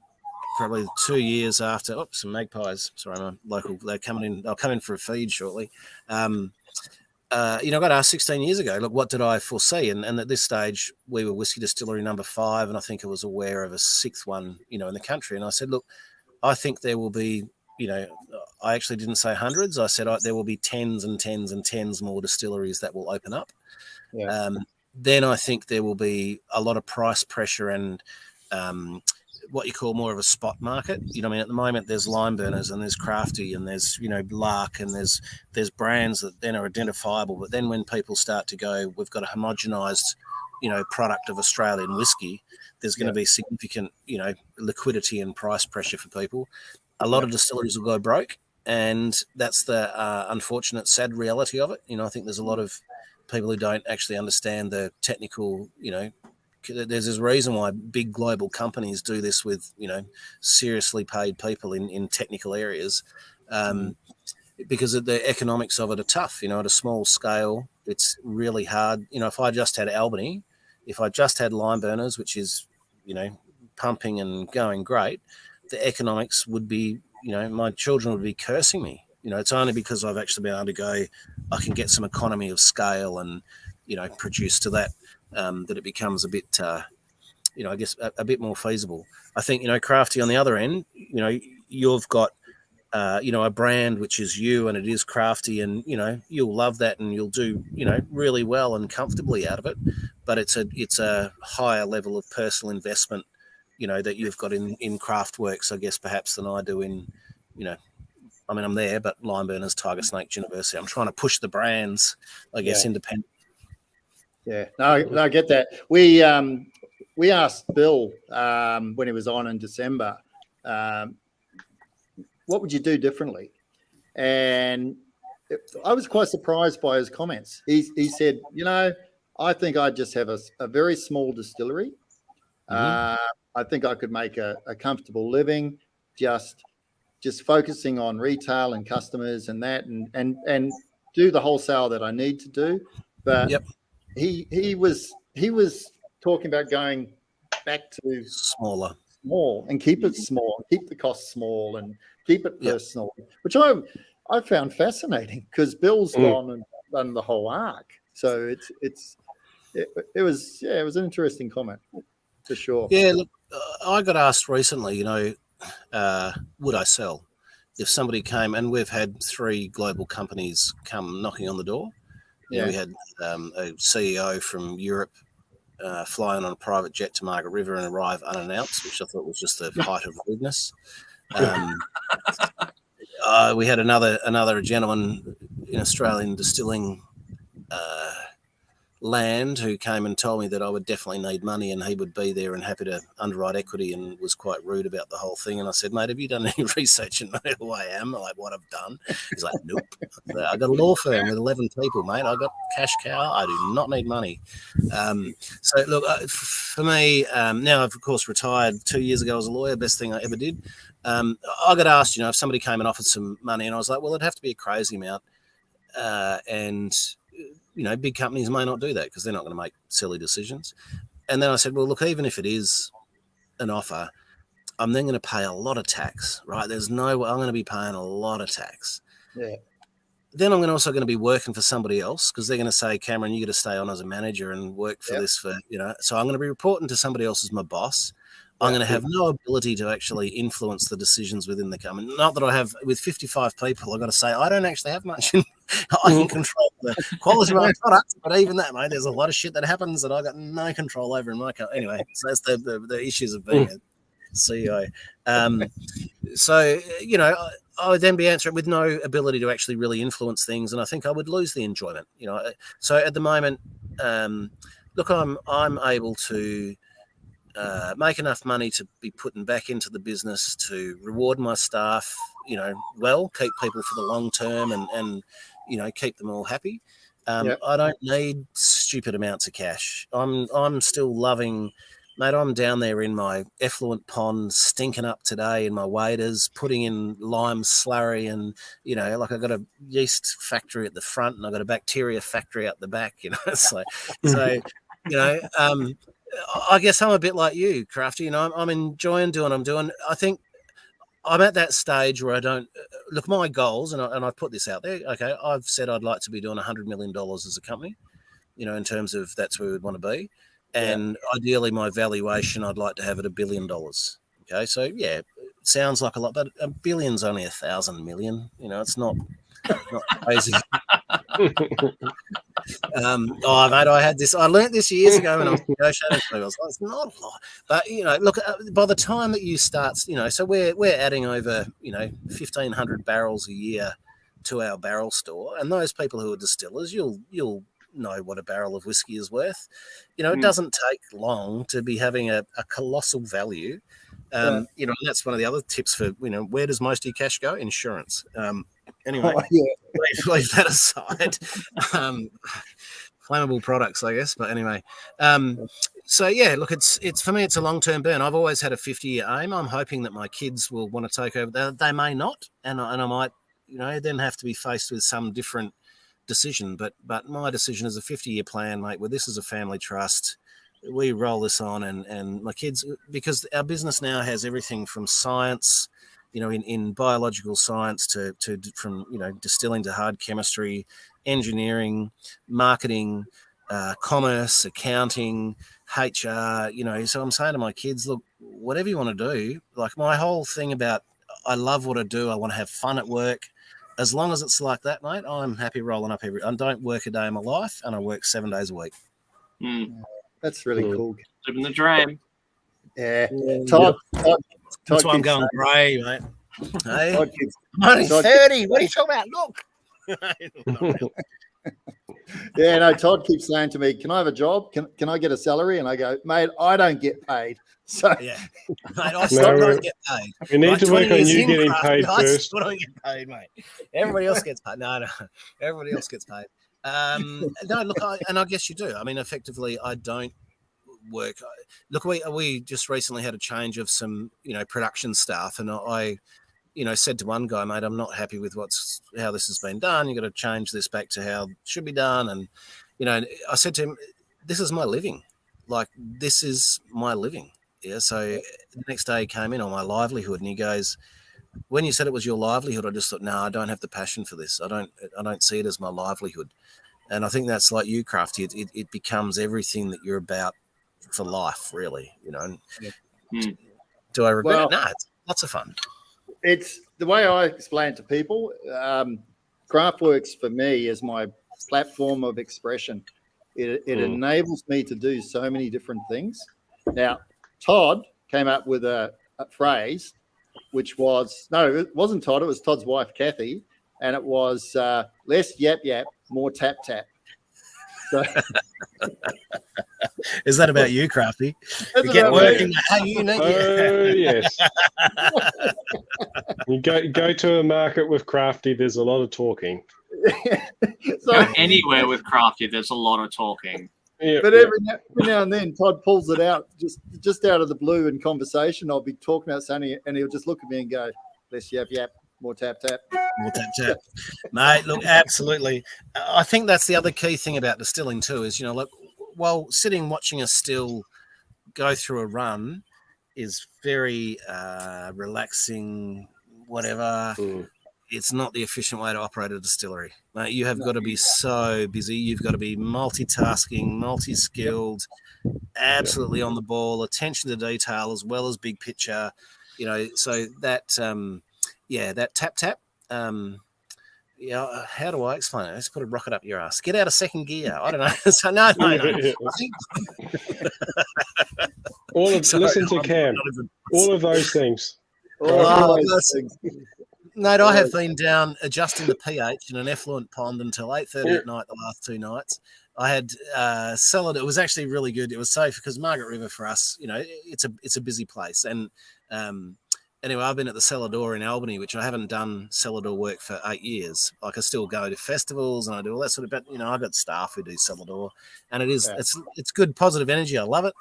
probably 2 years after. Oh, some magpies. Sorry, my local. They're coming in. I'll come in for a feed shortly. You know, I got asked 16 years ago. Look, what did I foresee? And at this stage, we were whiskey distillery number 5, and I think I was aware of a 6th one, you know, in the country. And I said, look, I think there will be, you know, I actually didn't say hundreds. I said there will be tens and tens and tens more distilleries that will open up. Yeah. Then I think there will be a lot of price pressure and what you call more of a spot market. You know, I mean, at the moment there's Lime Burners and there's Crafty and there's, you know, Lark, and there's brands that then are identifiable. But then when people start to go, we've got a homogenized, you know, product of Australian whiskey, there's going to be significant, you know, liquidity and price pressure for people. A lot of distilleries will go broke, and that's the unfortunate, sad reality of it. You know, I think there's a lot of people who don't actually understand the technical, you know, there's this reason why big global companies do this with, you know, seriously paid people in technical areas, because the economics of it are tough. You know, at a small scale, it's really hard. You know, if I just had Albany, if I just had Lime Burners, which is, you know, pumping and going great, the economics would be, you know, my children would be cursing me. You know, it's only because I've actually been able to go, I can get some economy of scale and, you know, produce to that, that it becomes a bit, you know, I guess a bit more feasible. I think, you know, Crafty on the other end, you know, you've got, you know, a brand which is you, and it is Crafty, and, you know, you'll love that and you'll do, you know, really well and comfortably out of it. But it's a higher level of personal investment, you know, that you've got in craft works, I guess, perhaps than I do in, you know, I mean, I'm there, but Lime Burners, Tiger Snake, University. I'm trying to push the brands, I guess, independent. Yeah, no, I get that. We asked Bill when he was on in December, what would you do differently? And I was quite surprised by his comments. He said, you know, I think I'd just have a very small distillery. I think I could make a comfortable living, just focusing on retail and customers and that, and do the wholesale that I need to do. But he was talking about going back to small and keep it small, keep the costs small, and keep it personal, which I found fascinating, because Bill's gone and done the whole arc. So it was an interesting comment for sure. Yeah, look, I got asked recently, you know, would I sell if somebody came, and we've had 3 global companies come knocking on the door. You know, we had a CEO from Europe flying on a private jet to Margaret River and arrive unannounced, which I thought was just the height of rudeness. We had another gentleman in Australian distilling land who came and told me that I would definitely need money and he would be there and happy to underwrite equity, and was quite rude about the whole thing. And I said, mate, have you done any research and know who I am, like what I've done? He's like, nope. I got a law firm with 11 people, mate. I got cash cow. I do not need money. So look, for me, now I've of course retired 2 years ago as a lawyer, best thing I ever did. I got asked, you know, if somebody came and offered some money, and I was like, well, it'd have to be a crazy amount. And you know, big companies may not do that because they're not going to make silly decisions. And then I said, well, look, even if it is an offer, I'm then going to pay a lot of tax, right? There's no way I'm going to be paying a lot of tax. Yeah. Then I'm also going to be working for somebody else, because they're going to say, Cameron, you got to stay on as a manager and work for this for, you know, so I'm going to be reporting to somebody else as my boss. I'm going to have no ability to actually influence the decisions within the company. Not that I have with 55 people. I've got to say, I don't actually have much. I can control the quality of my products, but even that, mate, there's a lot of shit that happens that I got no control over in my company. Anyway, so that's the issues of being CEO. So, you know, I would then be answering with no ability to actually really influence things, and I think I would lose the enjoyment. You know, so at the moment, look, I'm able to make enough money to be putting back into the business to reward my staff. You know, well, keep people for the long term, and you know, keep them all happy. I don't need stupid amounts of cash. I'm still loving. Mate, I'm down there in my effluent pond, stinking up today in my waders, putting in lime slurry, and you know, like I've got a yeast factory at the front, and I've got a bacteria factory at the back. You know, so you know, I guess I'm a bit like you, Crafty. You know, I'm enjoying doing what I'm doing. I think I'm at that stage where I don't look my goals, and I've put this out there. Okay, I've said I'd like to be doing $100 million as a company. You know, in terms of that's where we'd want to be. And ideally, my valuation, I'd like to have it $1 billion. Okay, so yeah, it sounds like a lot, but $1 billion's only 1,000 million. You know, it's not crazy. Mate, I had this. I learnt this years ago when I was negotiating. I was like, it's not a lot, but you know, look, by the time that you start, you know, so we're adding over 1,500 barrels a year to our barrel store, and those people who are distillers, you'll know what a barrel of whiskey is worth. You know, it doesn't take long to be having a colossal value. You know, and that's one of the other tips for, you know, where does most of your cash go? Insurance. Anyway, leave that aside. Flammable products, I guess. But anyway, so yeah, look, it's for me, it's a long-term burn. I've always had a 50-year aim. I'm hoping that my kids will want to take over. They may not, and I might, you know, then have to be faced with some different decision, but my decision is a 50-year plan, mate, where this is a family trust. We roll this on, and my kids, because our business now has everything from science, you know, in biological science to from, you know, distilling to hard chemistry, engineering, marketing, commerce, accounting, HR, you know. So I'm saying to my kids, look, whatever you want to do, like my whole thing about I love what I do, I want to have fun at work. As long as it's like that, mate, I'm happy rolling up I don't work a day in my life, and I work 7 days a week. That's really cool. Living the dream. Yeah. Todd, that's why I'm going grey, mate. Hey, Todd I'm only 30. What are you talking about? Look. Yeah, no, Todd keeps saying to me, can I have a job? Can I get a salary? And I go, mate, I don't get paid. So yeah, mate, I still don't get paid. We need to work on you getting paid first. I still don't get paid, mate. Everybody else gets paid. No, everybody else gets paid. No, look, I guess you do. I mean, effectively, I don't work. Look, we just recently had a change of some, you know, production staff, and I you know, said to one guy, mate, I'm not happy with how this has been done. You've got to change this back to how it should be done. And, you know, I said to him, this is my living. Like, this is my living. Yeah. So the next day he came in on my livelihood, and he goes, when you said it was your livelihood, I just thought, no, I don't have the passion for this. I don't see it as my livelihood. And I think that's like you, Crafty. It becomes everything that you're about for life, really, you know. Do I regret it? No, it's lots of fun. It's the way I explain it to people. Craftworks for me is my platform of expression. It enables me to do so many different things. Now, Todd came up with a phrase, which was, no, it wasn't Todd. It was Todd's wife, Kathy. And it was less yap, yap, more tap, tap. So, is that about you, Crafty? You get working. Yes. You go to a market with Crafty, there's a lot of talking. Go anywhere with Crafty, there's a lot of talking. Yeah, but every now and then, Todd pulls it out just out of the blue in conversation. I'll be talking about something, and he'll just look at me and go, less yap, yap, more tap, tap. More tap, tap. Mate, look, absolutely. I think that's the other key thing about distilling too is, you know, like, while sitting watching a still go through a run is very relaxing, whatever. It's not the efficient way to operate a distillery. Mate, you have got to be so busy. You've got to be multitasking, multi-skilled, absolutely on the ball, attention to detail as well as big picture. You know, so that, that tap. How do I explain it? Let's put a rocket up your ass. Get out of second gear. I don't know. So no. Listen to Cam. All of those things. All of those things. Mate, I have been down adjusting the pH in an effluent pond until 8:30 at night the last 2 nights. I had cellar. It was actually really good. It was safe because Margaret River for us, it's a busy place. And anyway, I've been at the cellar door in Albany, which I haven't done cellar door work for 8 years. Like I still go to festivals and I do all that sort of. But I've got staff who do cellar door, and it's good positive energy. I love it.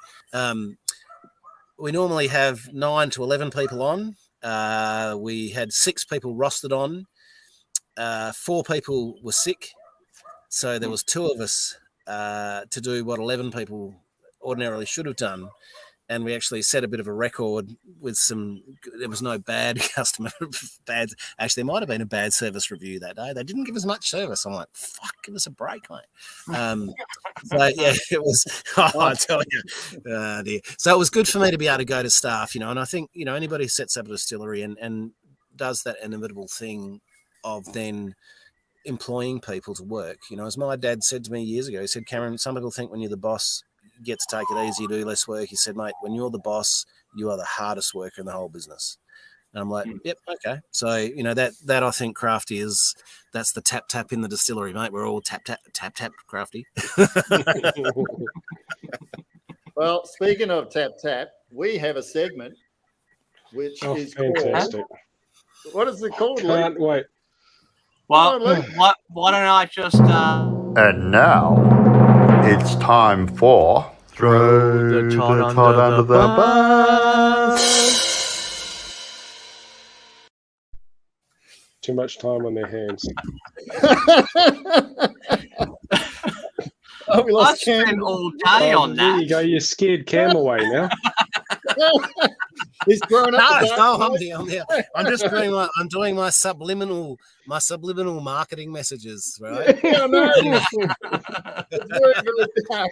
We normally have 9 to 11 people on. We had 6 people rostered on. 4 people were sick, so there was 2 of us to do what 11 people ordinarily should have done, and we actually set a bit of a record with some. There was no bad customer. Actually, there might have been a bad service review that day. They didn't give us much service. I'm like, fuck, give us a break, mate. So yeah, it was. I tell you, dear. So it was good for me to be able to go to staff, and I think anybody who sets up a distillery and does that inevitable thing of then employing people to work. As my dad said to me years ago, he said, Cameron, some people think when you're the boss, you get to take it easy, do less work. He said, mate, when you're the boss, you are the hardest worker in the whole business. And I'm like, yep, okay. So, that I think Crafty that's the tap in the distillery, mate. We're all tap, Crafty. Well, speaking of tap, we have a segment which is fantastic. Called, what is it called? Can't wait. Well, why don't I just... And now, it's time for Throw the Todd under the bus. Too much time on their hands. We I lost spent Cam. all day on There that. you go. You scared Cam away now. He's grown up. I'm here. I'm just doing my subliminal marketing messages, right? Yeah, I know. It's very, very dark.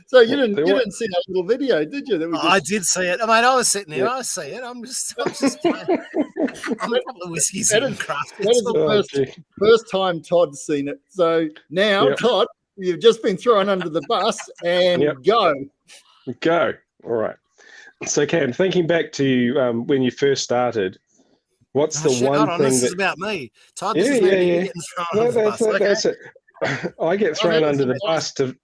So you didn't see that little video, did you? I did see it. I mean, I was sitting there. I see it. I'm just I'm a couple of whiskeys in craft. That is the first time Todd's seen it. So now, Todd, you've just been thrown under the bus and go. All right. So, Cam, thinking back to when you first started, what's the one thing this that... is about me. Todd, this is getting thrown under the bus. That's it. I get thrown under the bus to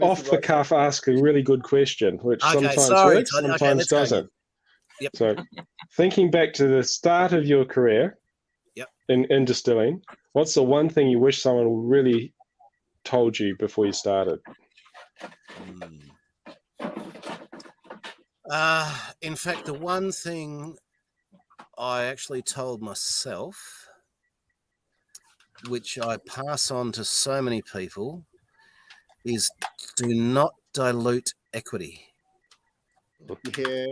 off the cuff ask a really good question, which sometimes works, sometimes doesn't. Yep. So, thinking back to the start of your career in distilling, what's the one thing you wish someone really told you before you started? In fact, the one thing I actually told myself, which I pass on to so many people, is do not dilute equity. Yeah,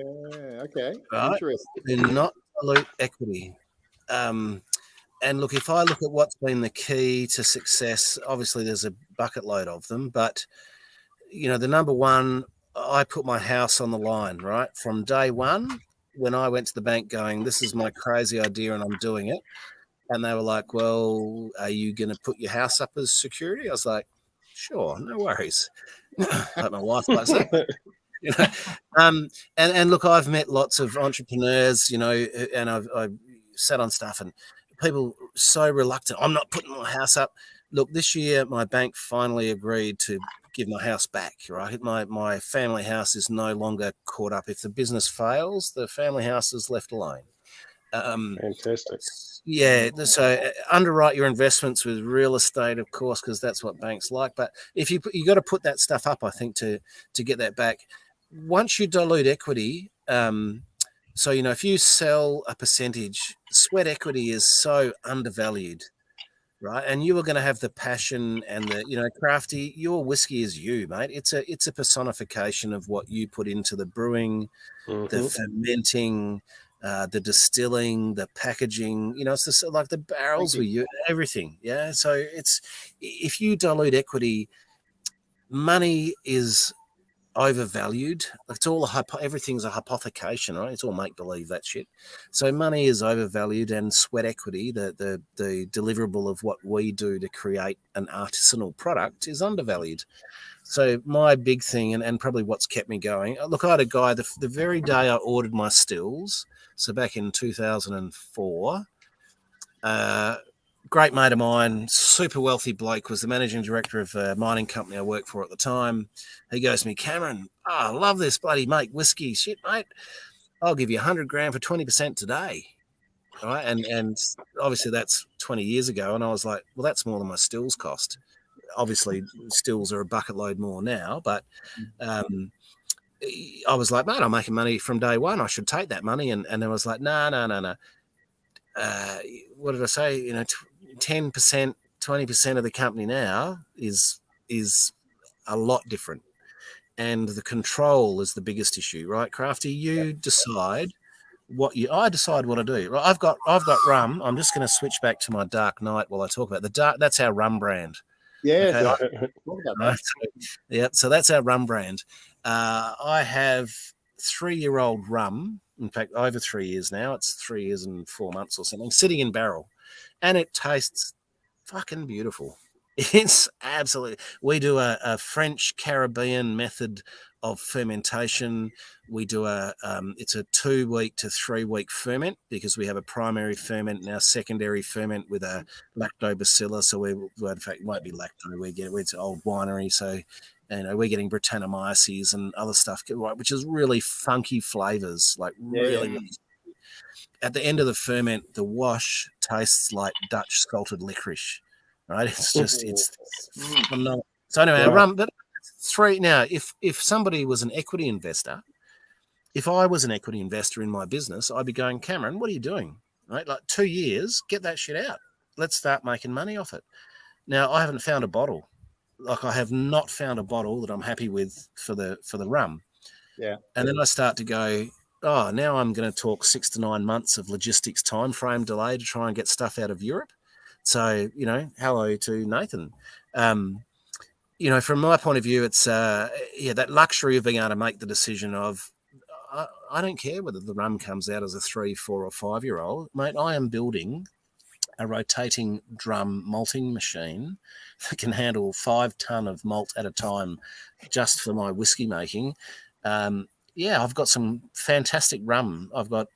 okay. Right? Interesting. Do not dilute equity. And look, if I look at what's been the key to success, obviously there's a bucket load of them, but, the number one, I put my house on the line, right? From day one, when I went to the bank going, this is my crazy idea and I'm doing it. And they were like, well, are you going to put your house up as security? I was like, sure, no worries. Like my wife likes that. And look, I've met lots of entrepreneurs, and I've sat on stuff and people so reluctant. I'm not putting my house up. Look, this year, my bank finally agreed to give my house back, right? My family house is no longer caught up. If the business fails, the family house is left alone. Fantastic. Yeah, so underwrite your investments with real estate, of course, because that's what banks like. But if you got to put that stuff up, I think, to get that back. Once you dilute equity, so if you sell a percentage, sweat equity is so undervalued, right? And you are going to have the passion and the Crafty. Your whiskey is you, mate. It's a personification of what you put into the brewing, the fermenting. The distilling, the packaging, it's just like the barrels we use, everything. Yeah. So if you dilute equity, money is overvalued. It's all everything's a hypothecation, right? It's all make believe, that shit. So money is overvalued, and sweat equity, the deliverable of what we do to create an artisanal product, is undervalued. So my big thing, and probably what's kept me going, look, I had a guy the very day I ordered my stills, so back in 2004, great mate of mine, super wealthy bloke, was the managing director of a mining company I worked for at the time. He goes to me, Cameron, I love this bloody make whiskey. Shit, mate, I'll give you $100,000 for 20% today. Right. And obviously that's 20 years ago. And I was like, well, that's more than my stills cost. Obviously stills are a bucket load more now, but I was like, mate, I'm making money from day one. I should take that money. And I was like, no. What did I say? 10%, 20% of the company now is a lot different. And the control is the biggest issue, right? Crafty, you decide I decide what I do. Right? I've got rum. I'm just going to switch back to my Dark Knight while I talk about the dark. That's our rum brand. Yeah. Okay. So that's our rum brand. I have 3-year-old rum. In fact, over 3 years now. It's 3 years and 4 months or something, sitting in barrel, and it tastes fucking beautiful. It's absolutely. We do a French Caribbean method of fermentation. We do it's a 2-week to 3-week ferment, because we have a primary ferment and our secondary ferment with a lactobacillus. So in fact, it won't be lacto. It's an old winery, so we're getting Brettanomyces and other stuff, which is really funky flavors, like really. At the end of the ferment, the wash tastes like Dutch salted licorice. Right, it's phenomenal. So anyway, rum. But 3 now. If somebody was an equity investor, if I was an equity investor in my business, I'd be going, Cameron, what are you doing? Right, like 2 years, get that shit out. Let's start making money off it. Now, I haven't found a bottle. Like, I have not found a bottle that I'm happy with for the rum. Yeah. And then I start to go, oh, now I'm going to talk 6 to 9 months of logistics time frame delay to try and get stuff out of Europe. So, hello to Nathan. From my point of view, it's that luxury of being able to make the decision of, I don't care whether the rum comes out as a 3, 4 or 5-year-old, mate. I am building a rotating drum malting machine that can handle 5 ton of malt at a time, just for my whiskey making. I've got some fantastic rum. I've got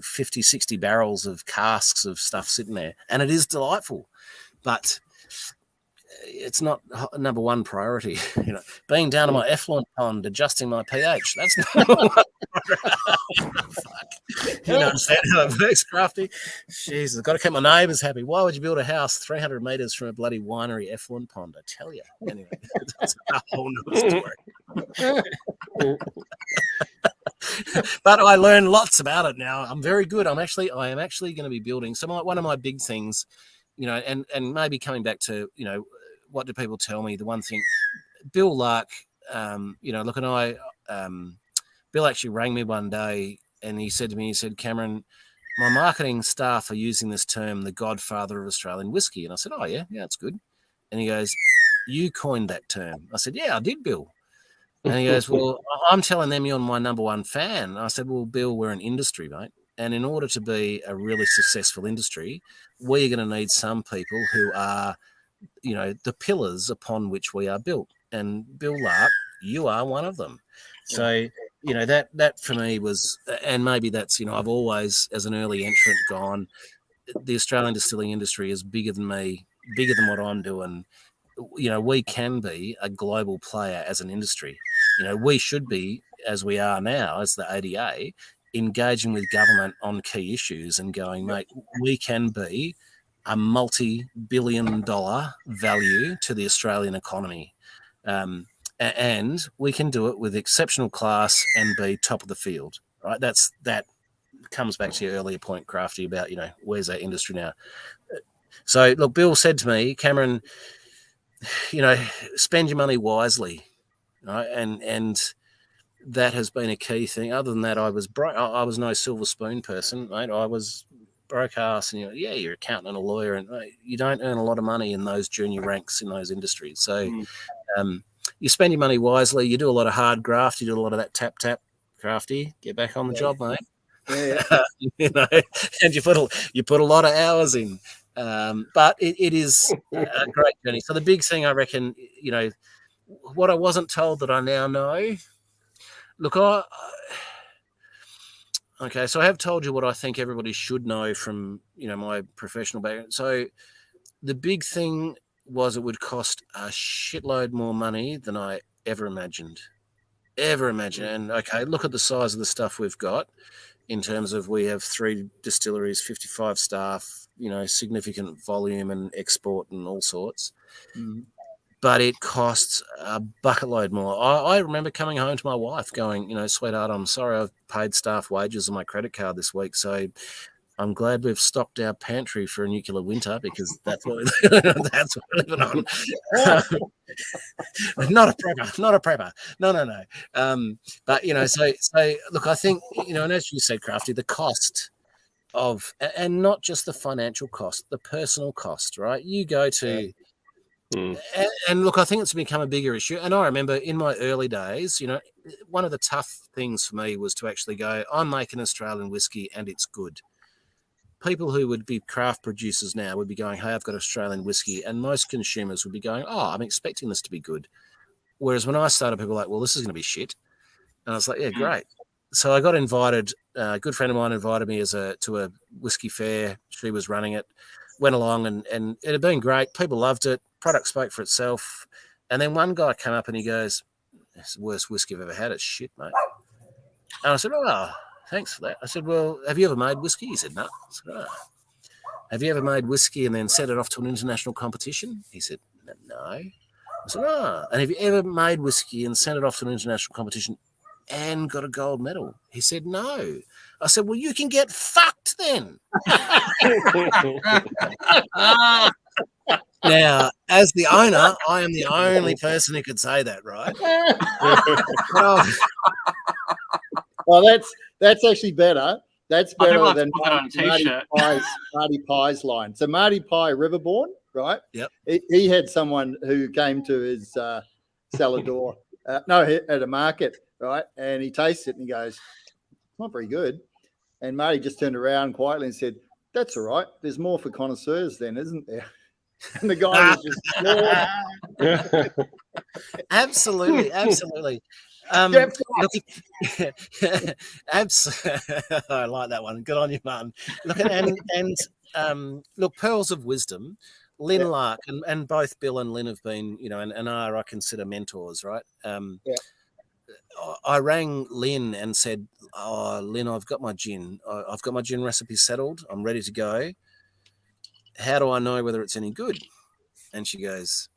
50, 60 barrels of casks of stuff sitting there, and it is delightful, but it's not number one priority. Being down to my effluent pond, adjusting my pH, that's not fuck. You understand how it works, Crafty? Jesus, I've got to keep my neighbours happy. Why would you build a house 300 metres from a bloody winery effluent pond? I tell you. Anyway, that's a whole new story. But I learned lots about it now. I'm very good. I am actually going to be building one of my big things, and maybe coming back to, what do people tell me? The one thing, Bill Lark, look, and I, Bill actually rang me one day and he said to me, Cameron, my marketing staff are using this term, the godfather of Australian whiskey. And I said, oh yeah, it's good. And he goes, you coined that term. I said, yeah, I did, Bill. And he goes, well, I'm telling them you're my number one fan. And I said, well, Bill, we're an industry, mate. And in order to be a really successful industry, we're going to need some people who are, the pillars upon which we are built. And Bill Lark, you are one of them. So, that for me was, and maybe that's, I've always, as an early entrant, gone, the Australian distilling industry is bigger than me, bigger than what I'm doing. We can be a global player as an industry. We should be, as we are now, as the ADA, engaging with government on key issues and going, mate, we can be a multi-billion-dollar value to the Australian economy. And we can do it with exceptional class and be top of the field, right? That comes back to your earlier point, Crafty, about, where's our industry now? So, look, Bill said to me, Cameron, spend your money wisely, right? And that has been a key thing. Other than that, I was no silver spoon person, mate. I was broke ass, and you're an accountant and a lawyer, and you don't earn a lot of money in those junior ranks in those industries. So you spend your money wisely. You do a lot of hard graft. You do a lot of that tap, Crafty. Get back on the job, mate. Yeah. And you put a lot of hours in. But it is a great journey. So the big thing, I reckon, what I wasn't told that I now know. Look, okay, so I have told you what I think everybody should know from, my professional background. So the big thing was it would cost a shitload more money than I ever imagined. And, okay, look at the size of the stuff we've got in terms of we have 3 distilleries, 55 staff, significant volume and export and all sorts. Mm. But it costs a bucket load more. I remember coming home to my wife going, sweetheart, I'm sorry I've paid staff wages on my credit card this week. So I'm glad we've stocked our pantry for a nuclear winter because that's what we're living on. Not a prepper. No. But, so look, I think, and as you said, Crafty, the cost of, and not just the financial cost, the personal cost, right? You go to... And look, I think it's become a bigger issue. And I remember in my early days, one of the tough things for me was to actually go, I'm making Australian whiskey and it's good. People who would be craft producers now would be going, hey, I've got Australian whiskey. And most consumers would be going, oh, I'm expecting this to be good. Whereas when I started, people were like, well, this is going to be shit. And I was like, yeah, great. So I got invited, a good friend of mine invited me to a whiskey fair. She was running it, went along and it had been great. People loved it. Product spoke for itself. And then one guy came up and he goes, it's the worst whiskey I've ever had. It's shit, mate. And I said, oh, thanks for that. I said, well, have you ever made whiskey? He said, no. I said, oh. Have you ever made whiskey and then sent it off to an international competition? He said, no. I said, oh. And have you ever made whiskey and sent it off to an international competition and got a gold medal? He said, no. I said, well, you can get fucked then. Now, as the owner, I am the only person who could say that, right? Well, that's actually better. That's better than Marty Pie's line. So Marty Pie, Riverbourne, right? Yep. He had someone who came to his cellar door, at a market, right? And he tasted it and he goes, not very good. And Marty just turned around quietly and said, that's all right. There's more for connoisseurs then, isn't there? And the guy was just Absolutely. I like that one. Good on you, Martin. Look, look, pearls of wisdom. Lynn Lark and both Bill and Lynn have been, and I consider mentors, right? I rang Lynn and said, "Oh, Lynn, I've got my gin. I've got my gin recipe settled. I'm ready to go. How do I know whether it's any good?" And she goes,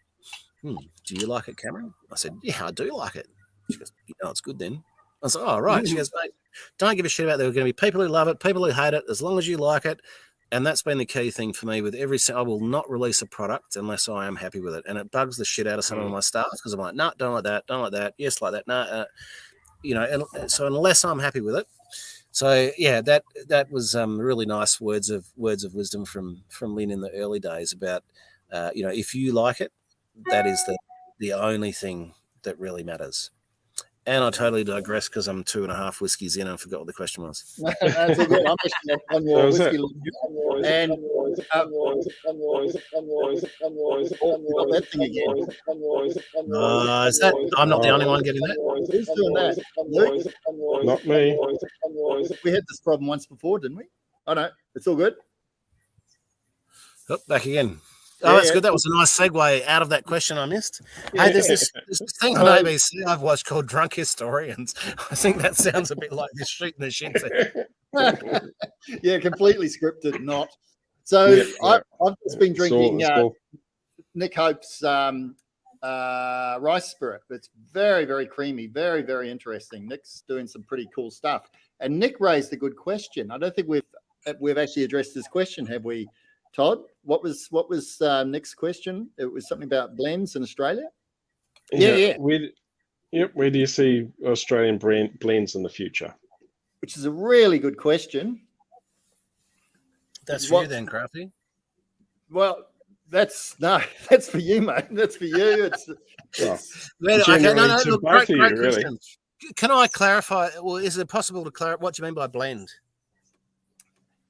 "Do you like it, Cameron?" I said, "Yeah, I do like it." She goes, "You know it's good then." I said, "Oh, right." She goes, "Mate, don't give a shit about there are going to be people who love it, people who hate it, as long as you like it." And that's been the key thing for me with I will not release a product unless I am happy with it. And it bugs the shit out of some of my staff because I'm like, no, don't like that. Yes, like that. No, and so unless I'm happy with it. So yeah, that was really nice words of wisdom from Lynn in the early days about, if you like it, that is the only thing that really matters. And I totally digress because I'm 2.5 whiskeys in and I forgot what the question was. That's a good. I'm actually one more whiskey. And that thing again. Is that? I'm not the only one getting that. Who's doing that? Luke? Not me. We had this problem once before, didn't we? Oh no, it's all good. Oh, back again. Oh, that's good. That was a nice segue out of that question I missed. Hey, there's this thing on ABC I've watched called Drunk Historians. I think that sounds a bit like this shooting the shit thing. Yeah, completely scripted, not. So I've just been drinking Nick Hope's rice spirit. It's very, very creamy, very, very interesting. Nick's doing some pretty cool stuff. And Nick raised a good question. I don't think we've actually addressed this question, have we, Todd? What was Nick's question? It was something about blends in Australia. Yeah. Where do you see Australian blends in the future? Which is a really good question. That's for you then, Crafty. Well, that's for you, mate. That's for you. Look, great question. Can I clarify? Well, is it possible to clarify what do you mean by blend?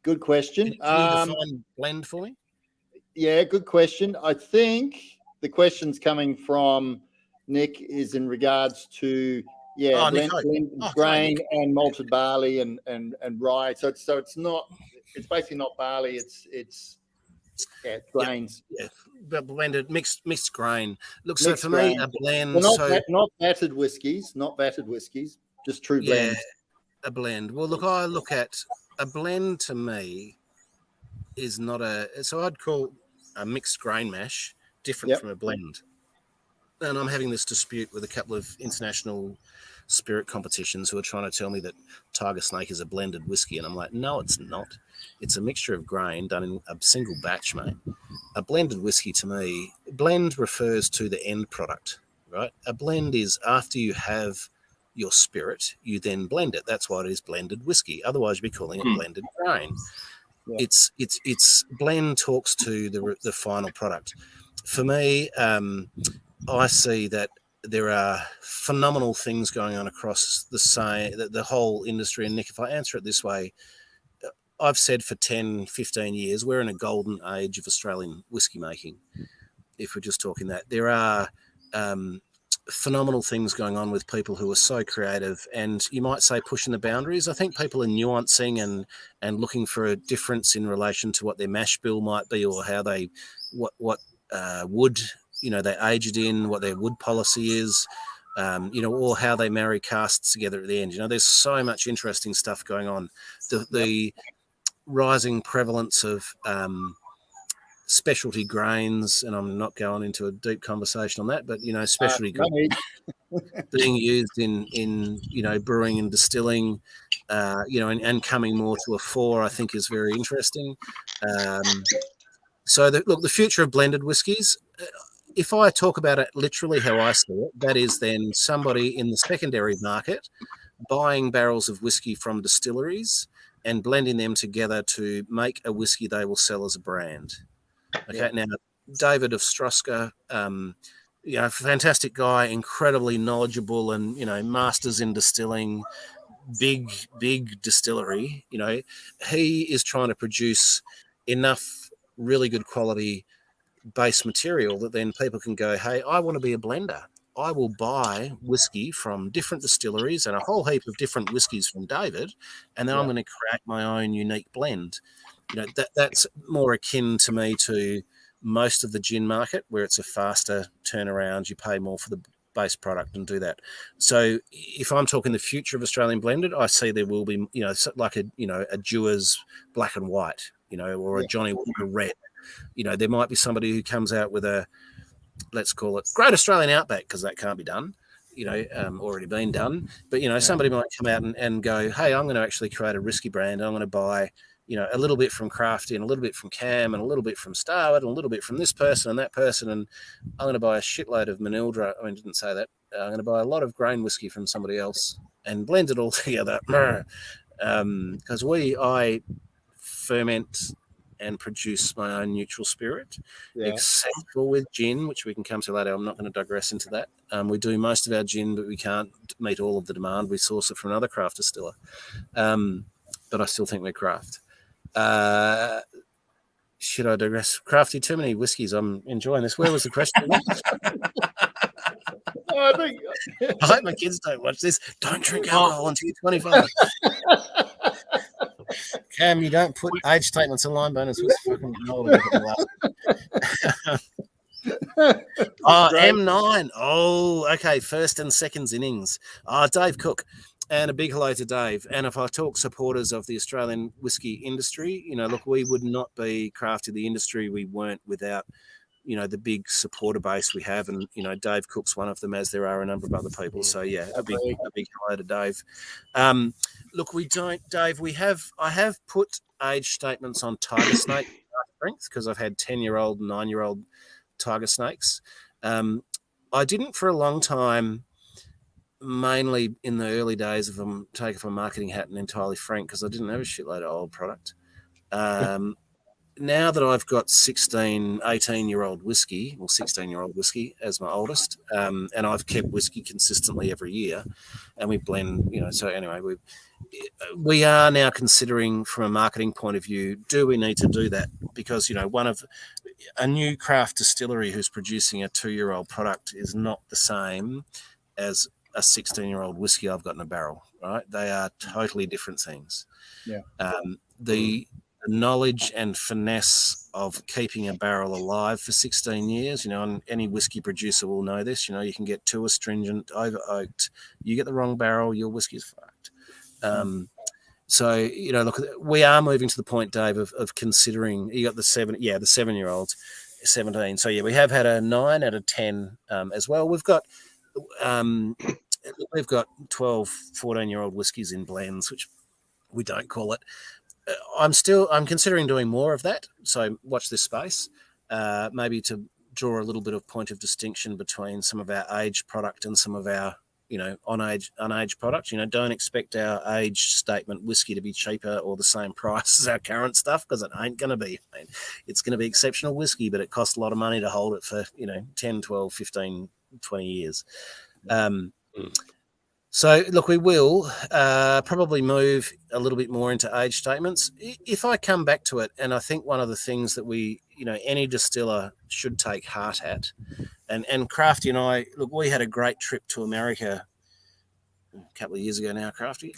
Good question. Can you define blend for me? Yeah, good question. I think the question's coming from Nick is in regards to blend grain and malted barley and rye. So it's not. It's basically not barley. It's grains. Yeah, blended mixed grain. Look, Mixed so for grain. me, a blend. Well, not battered whiskies, just true blends. A blend. Well, look, I look at a blend to me is not so I'd call a mixed grain mash different from a blend. And I'm having this dispute with a couple of international spirit competitions who are trying to tell me that Tiger Snake is a blended whiskey. And I'm like, no, it's not. It's a mixture of grain done in a single batch, mate. A blended whiskey to me, blend refers to the end product, right? A blend is after you have your spirit, you then blend it. That's why it is blended whiskey. Otherwise, you'd be calling it blended grain. Yeah. It's blend talks to the final product. For me, I see that there are phenomenal things going on across the whole industry. And Nick, if I answer it this way, I've said for 10, 15 years, we're in a golden age of Australian whiskey making. If we're just talking that, there are phenomenal things going on with people who are so creative and you might say pushing the boundaries. I think people are nuancing and looking for a difference in relation to what their mash bill might be or how they, what wood, they age it in, what their wood policy is, or how they marry casts together at the end. There's so much interesting stuff going on. The rising prevalence of specialty grains, and I'm not going into a deep conversation on that, but specialty grains being used in brewing and distilling, and coming more to a fore, I think is very interesting. So the future of blended whiskies, if I talk about it literally how I see it, that is then somebody in the secondary market buying barrels of whiskey from distilleries and blending them together to make a whiskey they will sell as a brand. Okay, Now David of Struska, fantastic guy, incredibly knowledgeable, and masters in distilling, big distillery. He is trying to produce enough really good quality base material that then people can go, hey, I want to be a blender. I will buy whiskey from different distilleries and a whole heap of different whiskies from David, and then I'm going to create my own unique blend. That's more akin to me to most of the gin market, where it's a faster turnaround. You pay more for the base product and do that. So if I'm talking the future of Australian blended, I see there will be, like a Dewar's black and white, or a Johnny Walker red. There might be somebody who comes out with a, let's call it Great Australian Outback, because that can't be done, already been done. But, somebody might come out and go, hey, I'm going to actually create a risky brand. I'm going to buy, a little bit from Crafty and a little bit from Cam and a little bit from Starwood and a little bit from this person and that person. And I'm going to buy a shitload of Manildra. I didn't say that. I'm going to buy a lot of grain whiskey from somebody else and blend it all together. Because I ferment and produce my own neutral spirit, except for with gin, which we can come to later. I'm not going to digress into that. We do most of our gin, but we can't meet all of the demand. We source it from another craft distiller. But I still think we're craft. Should I digress? Crafty, too many whiskies. I'm enjoying this. Where was the question? I hope my kids don't watch this. Don't drink alcohol until you're 25. Cam, you don't put age statements in line bonus. Was fucking old. M9. Oh, okay. First and seconds innings. Dave Cook. And a big hello to Dave. And if I talk supporters of the Australian whiskey industry, look, we would not be Crafty the industry. We weren't without, the big supporter base we have. And, Dave Cook's one of them, as there are a number of other people. So, yeah, a big hello to Dave. Look, Dave, I have put age statements on Tiger Snake strength because I've had 10-year-old and 9-year-old Tiger Snakes. I didn't for a long time, mainly in the early days of them, take off a marketing hat and entirely frank, because I didn't have a shitload of old product. Now that I've got 16, 18-year-old whiskey, or 16-year-old whiskey as my oldest, and I've kept whiskey consistently every year, and we blend, so anyway, we are now considering from a marketing point of view, do we need to do that? Because, a new craft distillery who's producing a 2-year-old product is not the same as a 16-year-old whiskey I've got in a barrel, right? They are totally different things. Yeah. The knowledge and finesse of keeping a barrel alive for 16 years, and any whiskey producer will know this, you can get too astringent, over oaked. You get the wrong barrel, your whiskey is fucked. So, look, we are moving to the point, Dave, of considering, you got the 7-year-olds, 17. So, yeah, we have had a 9 out of 10 as well. We've got 12, 14-year-old whiskies in blends, which we don't call it. I'm considering doing more of that. So watch this space, maybe to draw a little bit of point of distinction between some of our aged product and some of our, unaged product. Don't expect our age statement whiskey to be cheaper or the same price as our current stuff, because it ain't going to be. It's going to be exceptional whiskey, but it costs a lot of money to hold it for, 10, 12, 15, 20 years. So, look, we will probably move a little bit more into age statements. If I come back to it, and I think one of the things that we, any distiller should take heart at, and Crafty and I, look, we had a great trip to America a couple of years ago now, Crafty.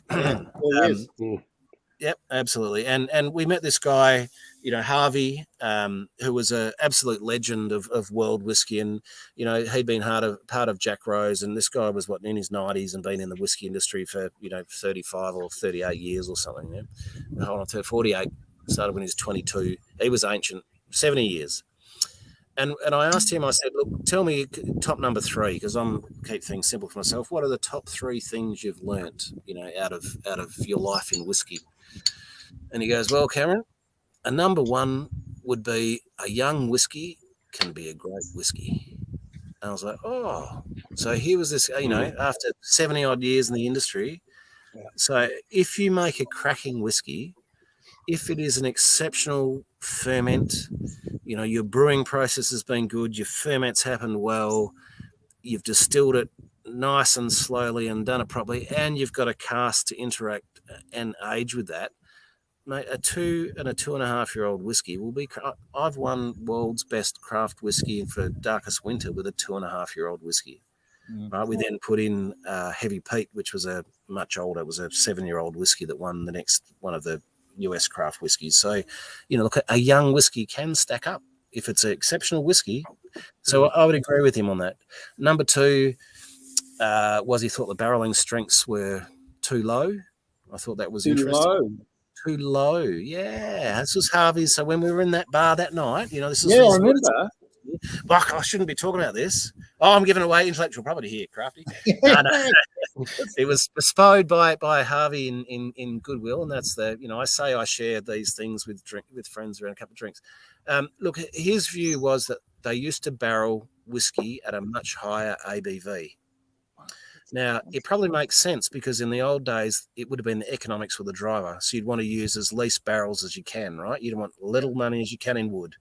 Yep, absolutely. And we met this guy, Harvey, who was an absolute legend of world whiskey. And, he'd been part of Jack Rose. And this guy was, in his 90s and been in the whiskey industry for, 35 or 38 years or something. Yeah? Hold on, 48, started when he was 22. He was ancient, 70 years. And I asked him, I said, look, tell me top number 3, because I'm keep things simple for myself. What are the top 3 things you've learnt, out of your life in whiskey? And he goes, well, Cameron, a number 1 would be a young whiskey can be a great whiskey. And I was like, oh. So here was this, after 70 odd years in the industry. So if you make a cracking whiskey, if it is an exceptional ferment, your brewing process has been good, your ferments happened well, you've distilled it nice and slowly and done it properly, and you've got a cask to interact and age with that, mate, a 2 and a 2.5-year-old whiskey will be. I've won world's best craft whiskey for darkest winter with a 2.5-year-old whiskey. Right, we then put in Heavy Peat, which was a much older. It was a 7-year-old whiskey that won the next one of the US craft whiskies. So, look, a young whiskey can stack up if it's an exceptional whiskey. So I would agree with him on that. Number 2 was he thought the barreling strengths were too low. I thought that was interesting. Too low. Yeah. This was Harvey's. So when we were in that bar that night, this is. Yeah, I remember. Well, I shouldn't be talking about this. Oh, I'm giving away intellectual property here, Crafty. It was bestowed by Harvey in goodwill, and that's I say I share these things with friends around a couple of drinks. Look, his view was that they used to barrel whiskey at a much higher ABV. Now, it probably makes sense because in the old days, it would have been the economics for the driver. So you'd want to use as least barrels as you can, right? You'd want little money as you can in wood.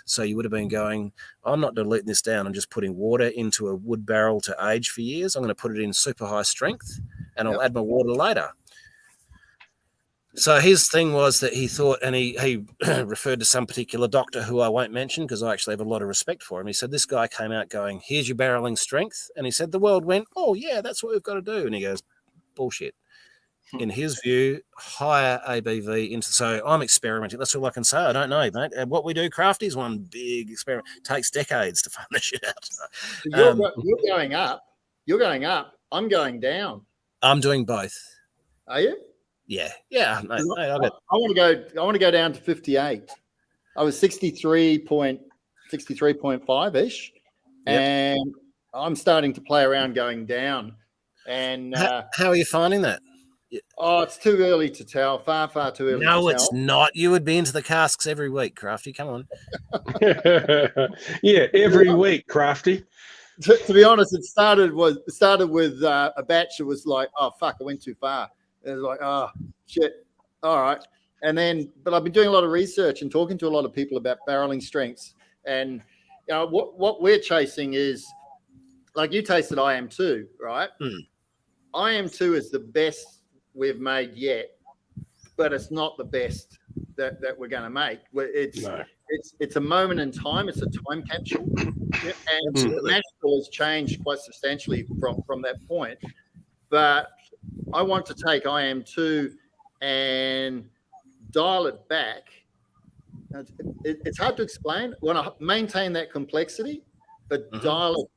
So you would have been going, I'm not diluting this down. I'm just putting water into a wood barrel to age for years. I'm going to put it in super high strength and I'll add my water later. So his thing was that he thought, and he referred to some particular doctor who I won't mention because I actually have a lot of respect for him. He said, this guy came out going, here's your barreling strength. And he said, the world went, oh, yeah, that's what we've got to do. And he goes, bullshit. In his view, higher ABV. So I'm experimenting. That's all I can say. I don't know, mate. And what we do, Crafty, is one big experiment. It takes decades to find the shit out. So you're going up. You're going up. I'm going down. I'm doing both. Are you? Yeah. I want to go down to 58. I was 63.5 ish, and I'm starting to play around going down. And how are you finding that? Oh, it's too early to tell. Far too early. No, it's not. You would be into the casks every week, Crafty. Come on. Yeah, every week, Crafty. To be honest, it started with a batch that was like, oh fuck, I went too far. It was like, oh, shit. All right. And then, but I've been doing a lot of research and talking to a lot of people about barreling strengths. And what we're chasing is, like you tasted IM2, right? IM2 is the best we've made yet. but it's not the best that we're going to make. No. It's a moment in time. It's a time capsule, and the mash bill has changed quite substantially from that point. But I want to take IM2 and dial it back. It's hard to explain. I want to maintain that complexity, but dial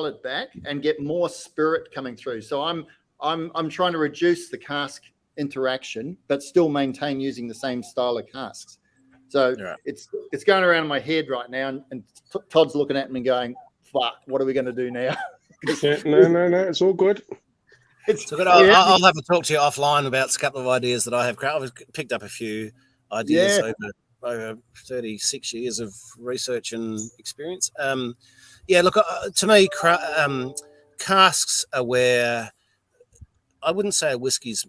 it back and get more spirit coming through. So I'm trying to reduce the cask interaction, but still maintain using the same style of casks. So it's going around in my head right now, and Todd's looking at me going, "Fuck, what are we going to do now?" No, it's all good. I'll have a talk to you offline about a couple of ideas that I have. I've picked up a few ideas over 36 years of research and experience. Look, to me, casks are where I wouldn't say a whiskey's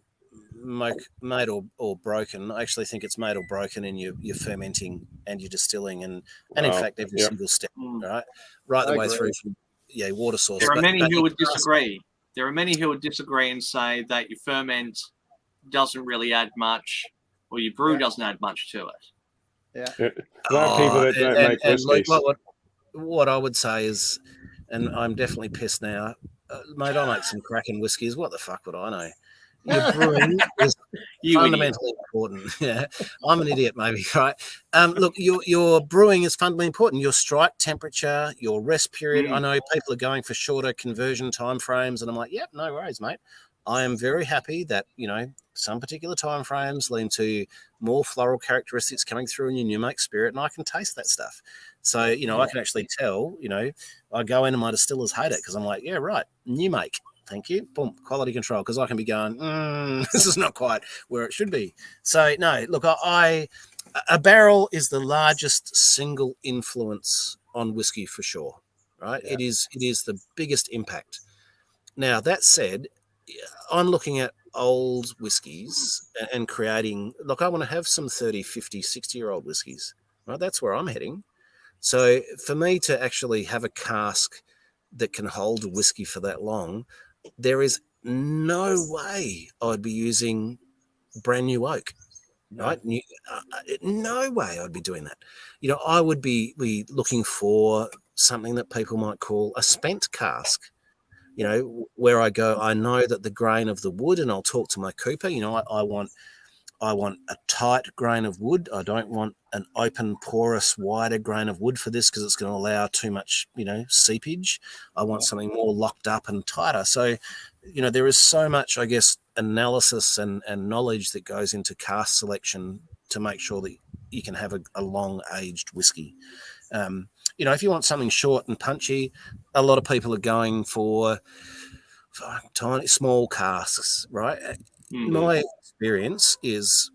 made or broken. I actually think it's made or broken in your fermenting and your distilling and in fact every single step, right the way through from water source. There are many who would disagree. There are many who would disagree and say that your ferment doesn't really add much, or your brew doesn't add much to it. People that don't make whiskeys. What I would say is, and I'm definitely pissed now, mate, I make some cracking whiskies. What the fuck would I know? Your brewing is fundamentally important. Yeah, I'm an idiot, maybe, right? Look, your brewing is fundamentally important. Your strike temperature, your rest period. I know people are going for shorter conversion time frames, and I'm like, yep, no worries, mate. I am very happy that, some particular time frames lead to more floral characteristics coming through in your new make spirit, and I can taste that stuff. So, I can actually tell, I go in and my distillers hate it because I'm like, yeah, right, new make. Thank you. Boom, quality control, because I can be going, this is not quite where it should be. So, no, look, a barrel is the largest single influence on whiskey for sure, right? Yeah. It is the biggest impact. Now, that said, I'm looking at old whiskies and creating, look, I want to have some 30, 50, 60-year-old whiskies, right? That's where I'm heading. So for me to actually have a cask that can hold a whiskey for that long, there is no way I'd be using brand new oak, right? No way I'd be doing that. I would be looking for something that people might call a spent cask. Where I go, I know that the grain of the wood, and I'll talk to my cooper. I want a tight grain of wood. I don't want an open, porous, wider grain of wood for this because it's going to allow too much, seepage. I want something more locked up and tighter. So, there is so much, I guess, analysis and knowledge that goes into cask selection to make sure that you can have a long-aged whiskey. If you want something short and punchy, a lot of people are going for tiny, small casks, right? My experience is,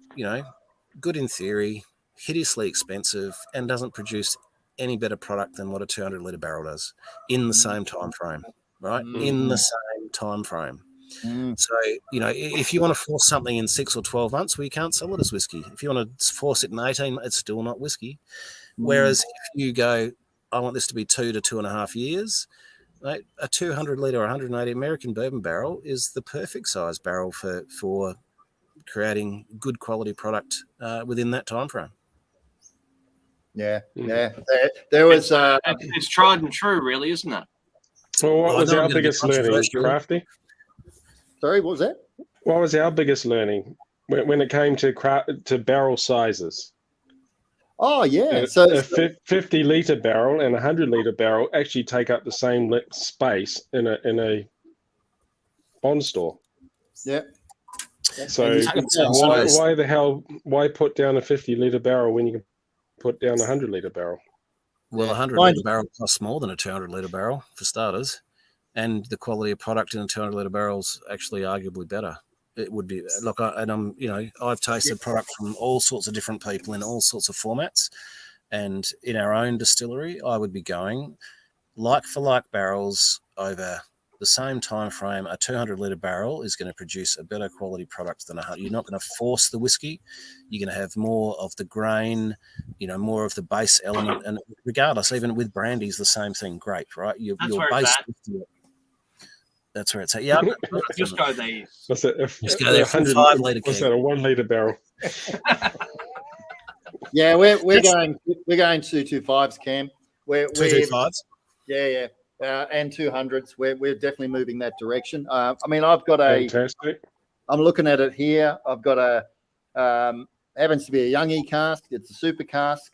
good in theory, hideously expensive, and doesn't produce any better product than what a 200-litre barrel does in the same time frame, right? In the same time frame. So, if you want to force something in 6 or 12 months, well, you can't sell it as whiskey. If you want to force it in 18, it's still not whiskey. Whereas if you go, I want this to be 2 to 2.5 years, right? A 200-litre or 180 American bourbon barrel is the perfect size barrel for creating good quality product within that time frame. Yeah. There was it's tried and true, really, isn't it? Well, what was our biggest learning, Crafty? Sorry, what was that? What was our biggest learning when it came to barrel sizes? Oh, yeah. So a 50-litre barrel and a 100-litre barrel actually take up the same space in a bond store. Yeah. So why put down a 50-litre barrel when you can put down a 100-litre barrel? Well, a 100-litre barrel costs more than a 200-litre barrel, for starters. And the quality of product in a 200-litre barrel is actually arguably better. It would be, look, I've tasted product from all sorts of different people in all sorts of formats. And in our own distillery, I would be going like for like barrels over the same time frame. A 200-litre barrel is going to produce a better quality product than you're not going to force the whiskey. You're going to have more of the grain, more of the base element. And regardless, even with brandy is the same thing. Grape, right? Your base. That's where it's at. Yeah, Just go there. What's it? Just go there. 5 litre What's keg. that? A 1 litre barrel. Yeah, we're going 225s, Cam. We're 225s. Yeah, and 200s. We're definitely moving that direction. I mean, I've got a. Fantastic. I'm looking at it here. I've got a. Happens to be a young cask. It's a super cask.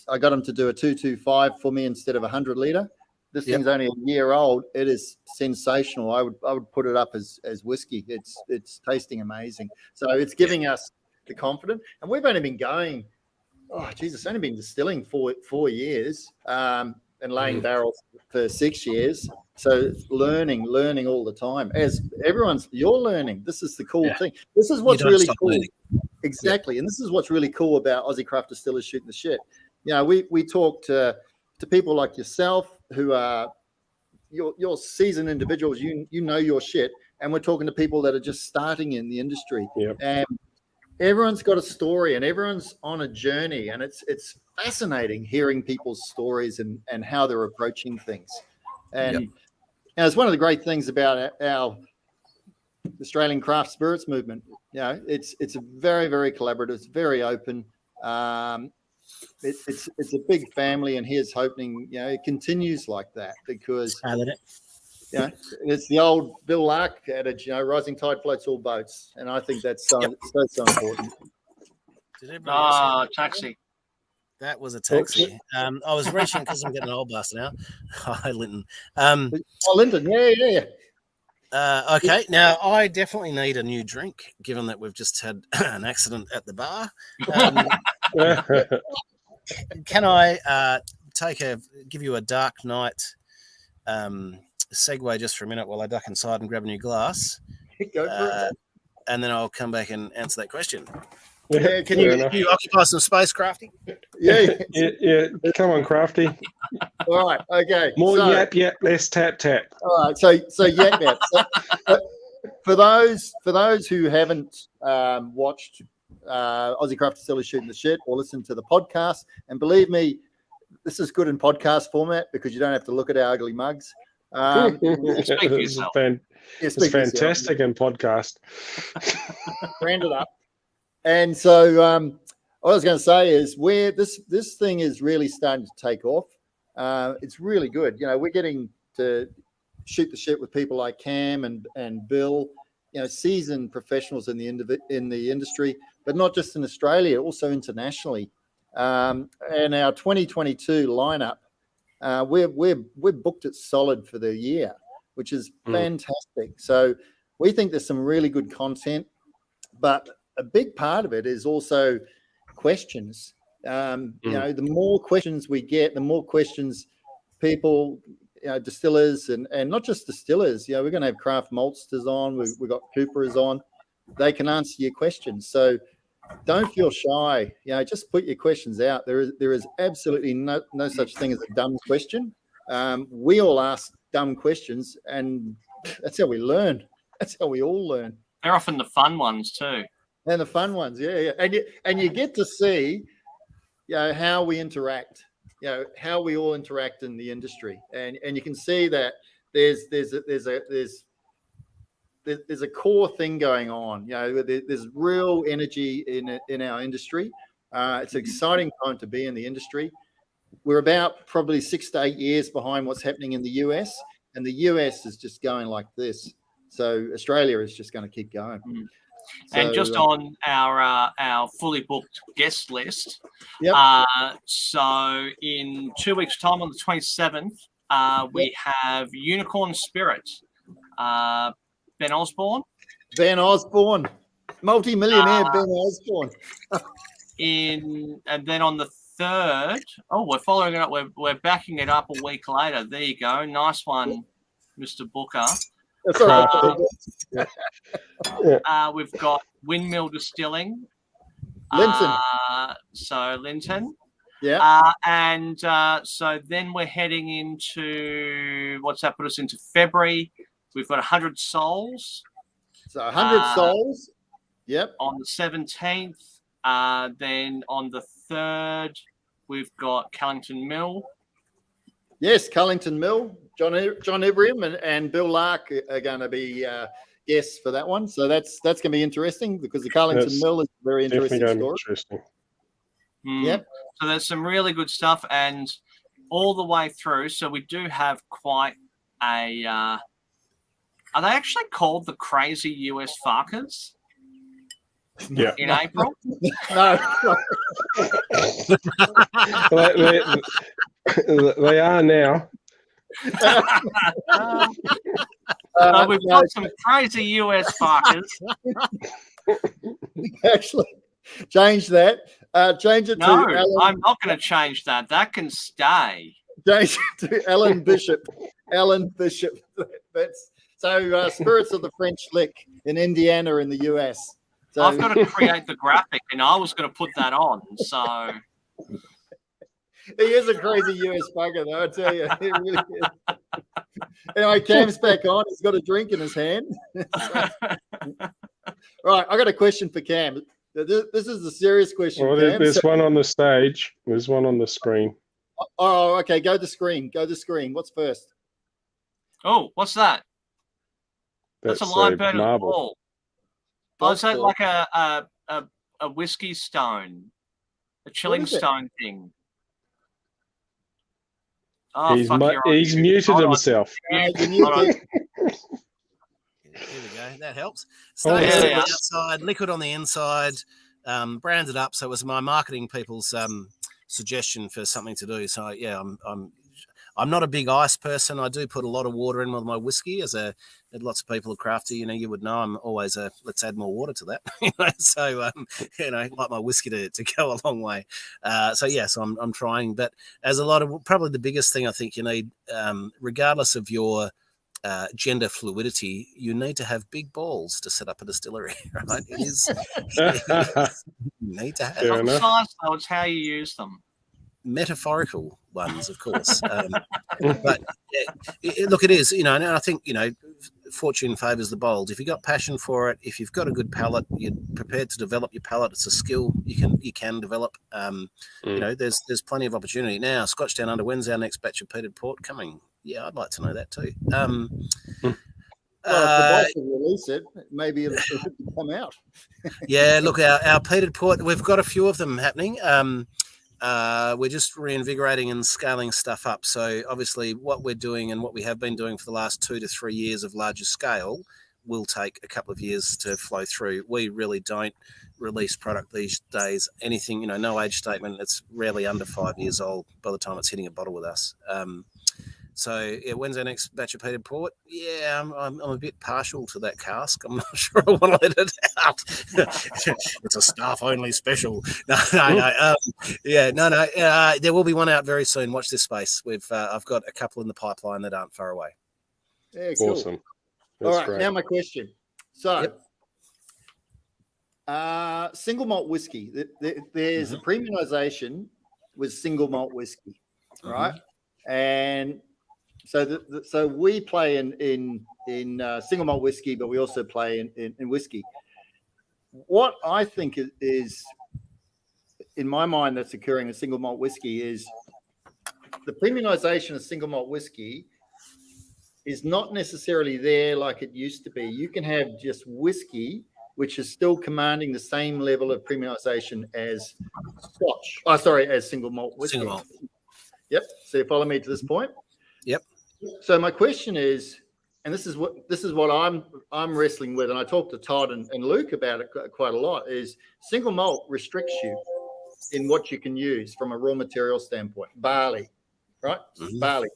I got them to do a 225 for me instead of a 100 litre. This thing's only a year old. It is sensational. I would put it up as whiskey. It's tasting amazing. So it's giving us the confidence. And we've only been going. Oh Jesus! Only been distilling for 4 years. And laying barrels for 6 years. So learning all the time. As you're learning. This is the cool thing. This is what's really cool. Learning. Exactly. And this is what's really cool about Aussie craft distillers shooting the shit. You know, we talk to people like yourself who are you're seasoned individuals. You know your shit. And we're talking to people that are just starting in the industry. Yep. And everyone's got a story and everyone's on a journey. And it's fascinating hearing people's stories and how they're approaching things. And it's one of the great things about our Australian craft spirits movement. You know, it's a very, very collaborative. It's very open. It's a big family, and here's hoping it continues like that because it's the old Bill Lark adage. Rising tide floats all boats, and I think that's so important. Taxi. That was a taxi. I was reaching because I'm getting an old bastard now. Hi, Linton. Linton, yeah. Okay, now I definitely need a new drink, given that we've just had an accident at the bar. Can I give you a Dark Knight segue just for a minute while I duck inside and grab a new glass? Go for it. And then I'll come back and answer that question. Yeah, can you occupy some space, Crafty? Yeah. Come on, Crafty. All right. Okay. More yap, less tap. All right. So yap. So, for those who haven't watched Aussie Craft Distillers Shooting the Shit or listened to the podcast, and believe me, this is good in podcast format because you don't have to look at our ugly mugs. It's fantastic in podcast. Brand it up. And so what I was going to say is where this thing is really starting to take off. It's really good. We're getting to shoot the shit with people like Cam and Bill, seasoned professionals in the industry, but not just in Australia, also internationally. And our 2022 lineup, we're booked it solid for the year, which is fantastic. So we think there's some really good content, but a big part of it is also questions. The more questions we get, the more questions people, distillers and not just distillers. We're going to have craft maltsters on. We've got Coopers on. They can answer your questions. So don't feel shy. Just put your questions out. There is absolutely no such thing as a dumb question. We all ask dumb questions, and that's how we learn. That's how we all learn. They're often the fun ones too. And the fun ones, yeah. And you get to see, how we interact, how we all interact in the industry, and you can see that there's a core thing going on. There's real energy in our industry. It's an exciting time to be in the industry. We're about probably 6 to 8 years behind what's happening in the US, and the US is just going like this. So Australia is just going to keep going. So, and just on our fully booked guest list, so in 2 weeks' time on the 27th, we have Unicorn Spirit, Ben Osborne. Ben Osborne, multi-millionaire Ben Osborne. And then on the 3rd, we're following it up. We're backing it up a week later. There you go. Nice one, Mr. Booker. That's all right. We've got Windmill Distilling. Linton. Linton. Yeah. So then we're heading into, what's that put us into February? We've got 100 Souls. So 100 Souls. Yep. On the 17th. Then on the 3rd, we've got Callington Mill. Yes, Cullington Mill, John Everiam and Bill Lark are going to be guests for that one. So that's going to be interesting because the Cullington Mill is a very interesting story. Interesting. Yep. So there's some really good stuff, and all the way through. So we do have quite a. Are they actually called the Crazy US Fuckers? Yeah. In April? No. They are now. We've got some Crazy US Fuckers. Actually, change that. Change it to Alan. I'm not going to change that. That can stay. Change it to Alan Bishop. Alan Bishop. That's so. Spirits of the French Lick in Indiana in the US. So, I've got to create the graphic, and I was going to put that on. So he is a crazy US bugger, though. I tell you, he really is. Anyway, Cam's back on. He's got a drink in his hand. Right, I got a question for Cam. This is a serious question. Well, Cam. there's one on the stage. There's one on the screen. Oh, okay. Go to the screen. Go to the screen. What's first? Oh, what's that? That's a line burner marble. ball. Oh, is that like a whiskey stone, a chilling stone thing? Oh, he's muted himself. Here we go. That helps. Stone outside, liquid on the inside, branded up. So it was my marketing people's suggestion for something to do. So yeah, I'm not a big ice person. I do put a lot of water in with my whiskey. Lots of people are crafty, you would know I'm always let's add more water to that. So like my whiskey to go a long way. So I'm trying, but as a lot of probably the biggest thing I think you need, regardless of your gender fluidity, you need to have big balls to set up a distillery, right? It is you need to have. Not size, though, it's how you use them. Metaphorical ones, of course. But look, it is, and I think, fortune favors the bold. If you've got passion for it, if you've got a good palate, you're prepared to develop your palate. It's a skill you can develop. There's plenty of opportunity. Now, Scotch Down Under, when's our next batch of peated port coming? Yeah, I'd like to know that too. If the boss will release it, maybe it'll come out. Yeah, look, our peated port, we've got a few of them happening. We're just reinvigorating and scaling stuff up. So obviously what we're doing and what we have been doing for the last 2 to 3 years of larger scale will take a couple of years to flow through. We really don't release product these days. Anything, no age statement. It's rarely under 5 years old by the time it's hitting a bottle with us. So when's our next batch of peated port? Yeah, I'm a bit partial to that cask. I'm not sure I want to let it out. It's a staff only special. No. There will be one out very soon. Watch this space. I've got a couple in the pipeline that aren't far away. Yeah, cool. Awesome. All right, great. Now my question. So, single malt whiskey. There's a premiumization with single malt whiskey, right? And so we play in single malt whiskey, but we also play in whiskey. What I think is in my mind that's occurring in single malt whiskey is the premiumization of single malt whiskey is not necessarily there like it used to be. You can have just whiskey, which is still commanding the same level of premiumization as Scotch. As single malt whiskey. Single malt. Yep. So you follow me to this point? Yep. So my question is, and this is what I'm wrestling with, and I talked to Todd and Luke about it quite a lot, is single malt restricts you in what you can use from a raw material standpoint. Barley, right? Mm-hmm. Barley.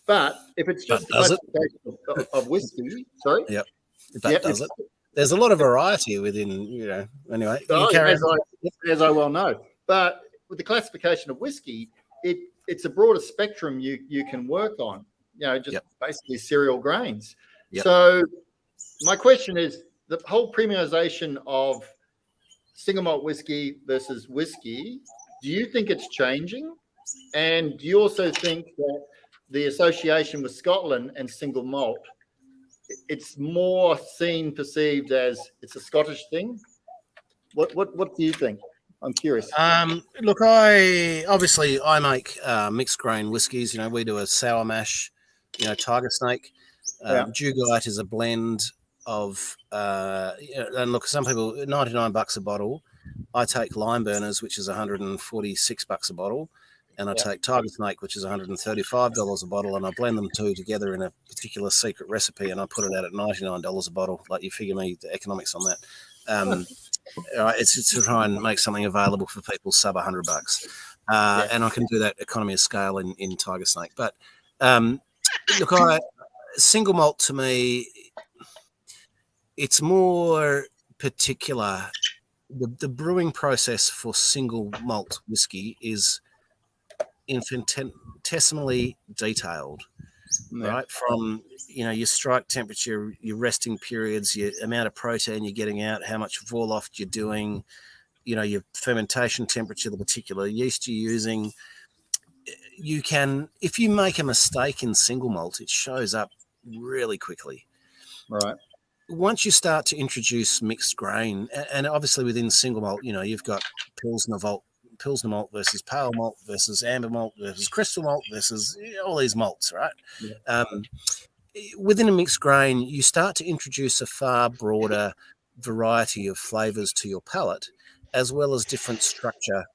But if it's just the classification of whiskey, sorry? Yep. Does it? There's a lot of variety within, anyway. As I well know. But with the classification of whiskey, it's a broader spectrum you can work on, basically cereal grains. Yep. So my question is, the whole premiumization of single malt whiskey versus whiskey, do you think it's changing? And do you also think that the association with Scotland and single malt, it's more perceived as it's a Scottish thing? What do you think? I'm curious. Look, I make mixed grain whiskies. You know, we do a sour mash, you know, Tiger Snake. Dugite is a blend of, and look, some people, $99 a bottle. I take Lime Burners, which is $146 a bottle, and I take Tiger Snake, which is $135 a bottle, and I blend them two together in a particular secret recipe, and I put it out at $99 a bottle. Like, you figure me the economics on that. It's to try and make something available for people sub $100, and I can do that economy of scale in Tiger Snake. But look, single malt to me, it's more particular. The brewing process for single malt whiskey is infinitesimally detailed, right? From, you know, your strike temperature, your resting periods, your amount of protein you're getting out, how much Vorloft you're doing, you know, your fermentation temperature, the particular yeast you're using. You can, if you make a mistake in single malt, it shows up really quickly. Right. Once you start to introduce mixed grain, and obviously within single malt, you know, you've got Pilsner malt versus pale malt versus amber malt versus crystal malt versus all these malts, right? Yeah. Within a mixed grain, you start to introduce a far broader variety of flavors to your palate, as well as different structure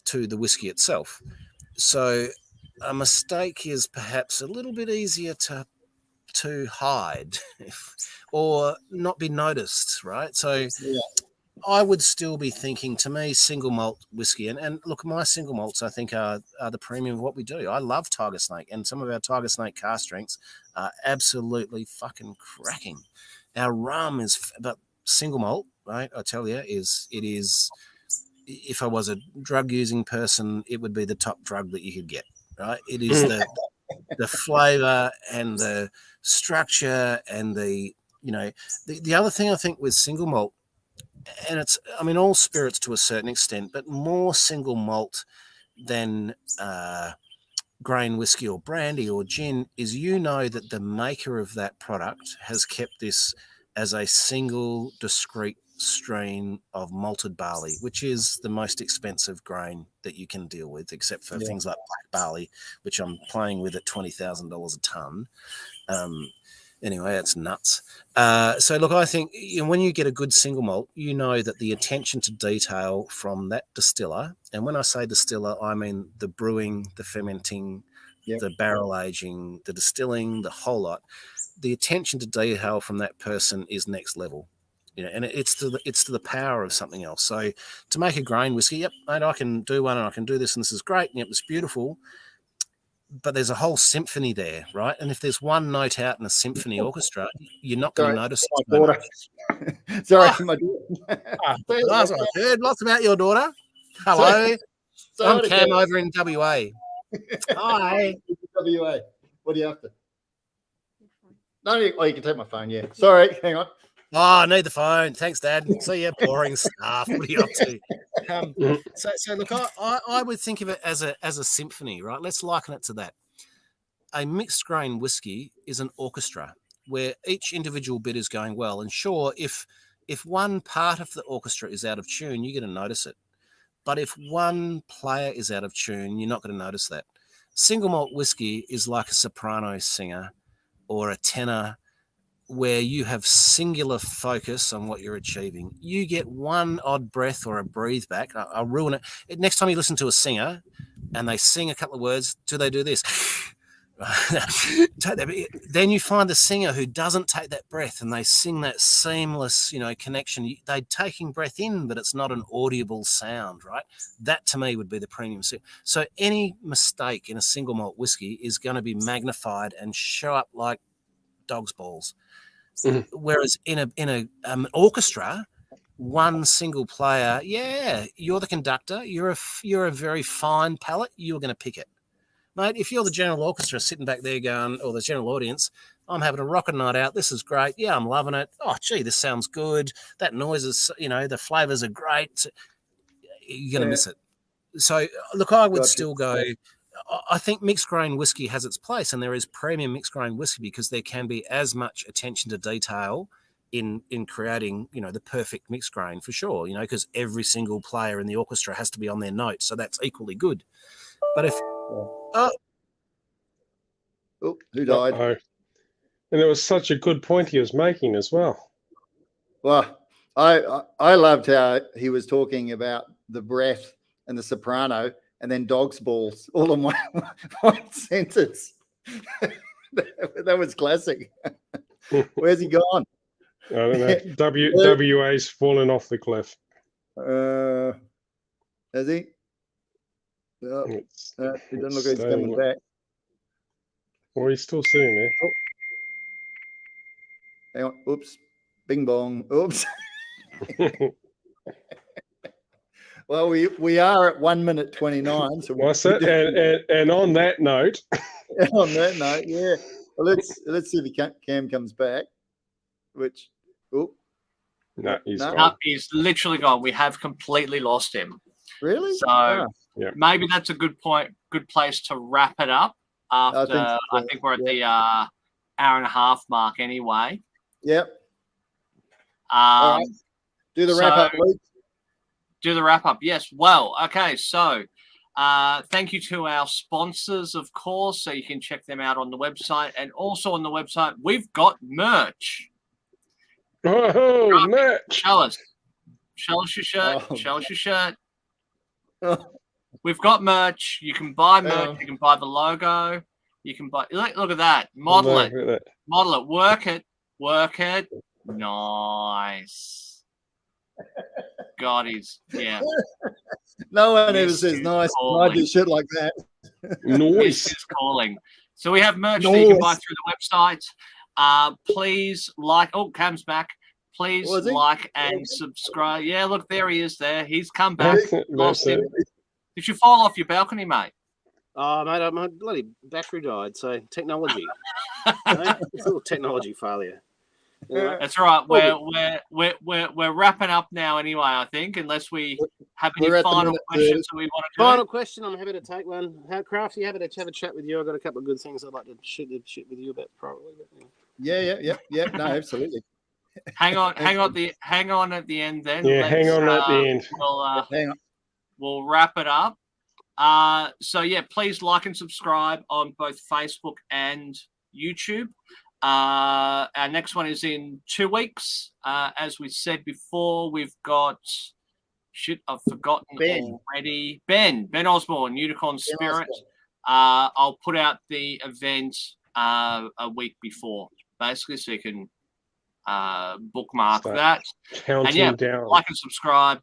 to the whiskey itself. So a mistake is perhaps a little bit easier to hide or not be noticed, right? So I would still be thinking, to me, single malt whiskey, and look, my single malts I think are the premium of what we do. I love Tiger Snake, and some of our Tiger Snake cask strengths are absolutely fucking cracking. Our rum is, but single malt, right? I tell you, it is. If I was a drug using person, it would be the top drug that you could get, right? It is the flavor and the structure and the, you know, the other thing I think with single malt, and it's, I mean, all spirits to a certain extent, but more single malt than grain whiskey or brandy or gin, is, you know, that the maker of that product has kept this as a single discrete strain of malted barley, which is the most expensive grain that you can deal with, except for things like black barley, which I'm playing with at $20,000 a ton. Anyway, that's nuts. So look, I think, you know, when you get a good single malt, you know that the attention to detail from that distiller, and when I say distiller, I mean the brewing, the fermenting, the barrel aging, the distilling, the whole lot. The attention to detail from that person is next level. You know, and it's to the power of something else. So to make a grain whiskey, yep, mate, I can do one and I can do this and this is great and yep, it's beautiful. But there's a whole symphony there, right? And if there's one note out in a symphony orchestra, you're not going to notice my daughter. Sorry, my daughter. I heard lots about your daughter. Hello. I'm Cam over in WA. Hi. WA. What are you after? No, you can take my phone, yeah. Sorry, hang on. Oh, I need the phone. Thanks, Dad. See you, boring stuff. What are you up to? So look, I would think of it as a symphony, right? Let's liken it to that. A mixed grain whiskey is an orchestra where each individual bit is going well. And sure, if one part of the orchestra is out of tune, you're going to notice it. But if one player is out of tune, you're not going to notice that. Single malt whiskey is like a soprano singer or a tenor, where you have singular focus on what you're achieving. You get one odd breath or a breathe back. I'll ruin it. Next time you listen to a singer and they sing a couple of words, do they do this? Then you find the singer who doesn't take that breath and they sing that seamless, you know, connection. They're taking breath in, but it's not an audible sound, right? That to me would be the premium. So any mistake in a single malt whiskey is going to be magnified and show up like dog's balls. Whereas in an orchestra, one single player, you're the conductor, you're a very fine palate, you're going to pick it. Mate, if you're the general orchestra sitting back there going, or the general audience, I'm having a rocking night out, this is great, yeah, I'm loving it, oh, gee, this sounds good, that noise is, you know, the flavours are great, you're going to miss it. So, look, I would still go, I think mixed grain whiskey has its place, and there is premium mixed grain whiskey because there can be as much attention to detail in creating, you know, the perfect mixed grain for sure, you know, because every single player in the orchestra has to be on their notes, so that's equally good. But if who died? Uh-oh. And it was such a good point he was making as well. Well, I loved how he was talking about the breath and the soprano, and then dog's balls all in one sentence. That was classic. Where's he gone? I don't know. WA's fallen off the cliff. Has he? No, it doesn't look like he's coming back. Well, he's still sitting there. Oh. Hang on. Oops. Bing bong. Oops. Well, we are at 1 minute 29. So what's that? And on that note. On that note, yeah. Well, let's see if Cam comes back. Which, no, he's gone. He's literally gone. We have completely lost him. Really? So maybe that's a good place to wrap it up. After I think we're at the hour and a half mark anyway. Yep. All right. Do the wrap up, Luke. Do the wrap up. Yes. Well, okay. So thank you to our sponsors, of course. So you can check them out on the website. And also on the website, we've got merch. Oh, merch. Show us. Show us your shirt. Oh. Show us your shirt. We've got merch. You can buy merch. You can buy the logo. You can buy. Look at that. Model it. Model it. Work it. Work it. Nice. God, yeah. No one ever says nice. I do shit like that. Noise. This is calling. So we have merch that you can buy through the website. Please like. Oh, Cam's back. Please like and subscribe. Yeah, look, there he is. There, he's come back. Lost him. Did you fall off your balcony, mate? Oh, mate, my bloody battery died. So technology. It's a little technology failure. That's all right. We're wrapping up now anyway, I think, unless we have any final questions that we want to do. Final question. I'm happy to take one. How Crafty, happy to have a chat with you. I've got a couple of good things I'd like to shoot with you about probably. Yeah. No, absolutely. Hang on at the end then. Yeah, hang on at the end. Hang on. We'll wrap it up. So yeah, please like and subscribe on both Facebook and YouTube. Our next one is in 2 weeks. As we said before, we've got I've forgotten already. Ben Osborne, Unicorn Spirit. I'll put out the event a week before, basically, so you can bookmark that. Counting down. Like and subscribe.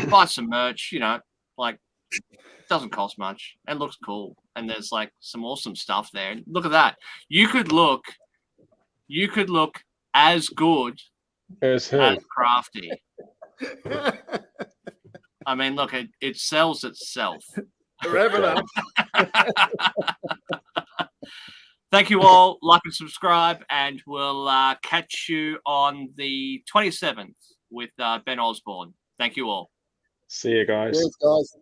Buy some merch. You know, like it doesn't cost much and looks cool. And there's like some awesome stuff there. And look at that. You could look as good as Crafty. I mean, look, it sells itself. Wrap it up. Thank you all. Like and subscribe, and we'll catch you on the 27th with Ben Osborne. Thank you all. See you guys. Cheers, guys.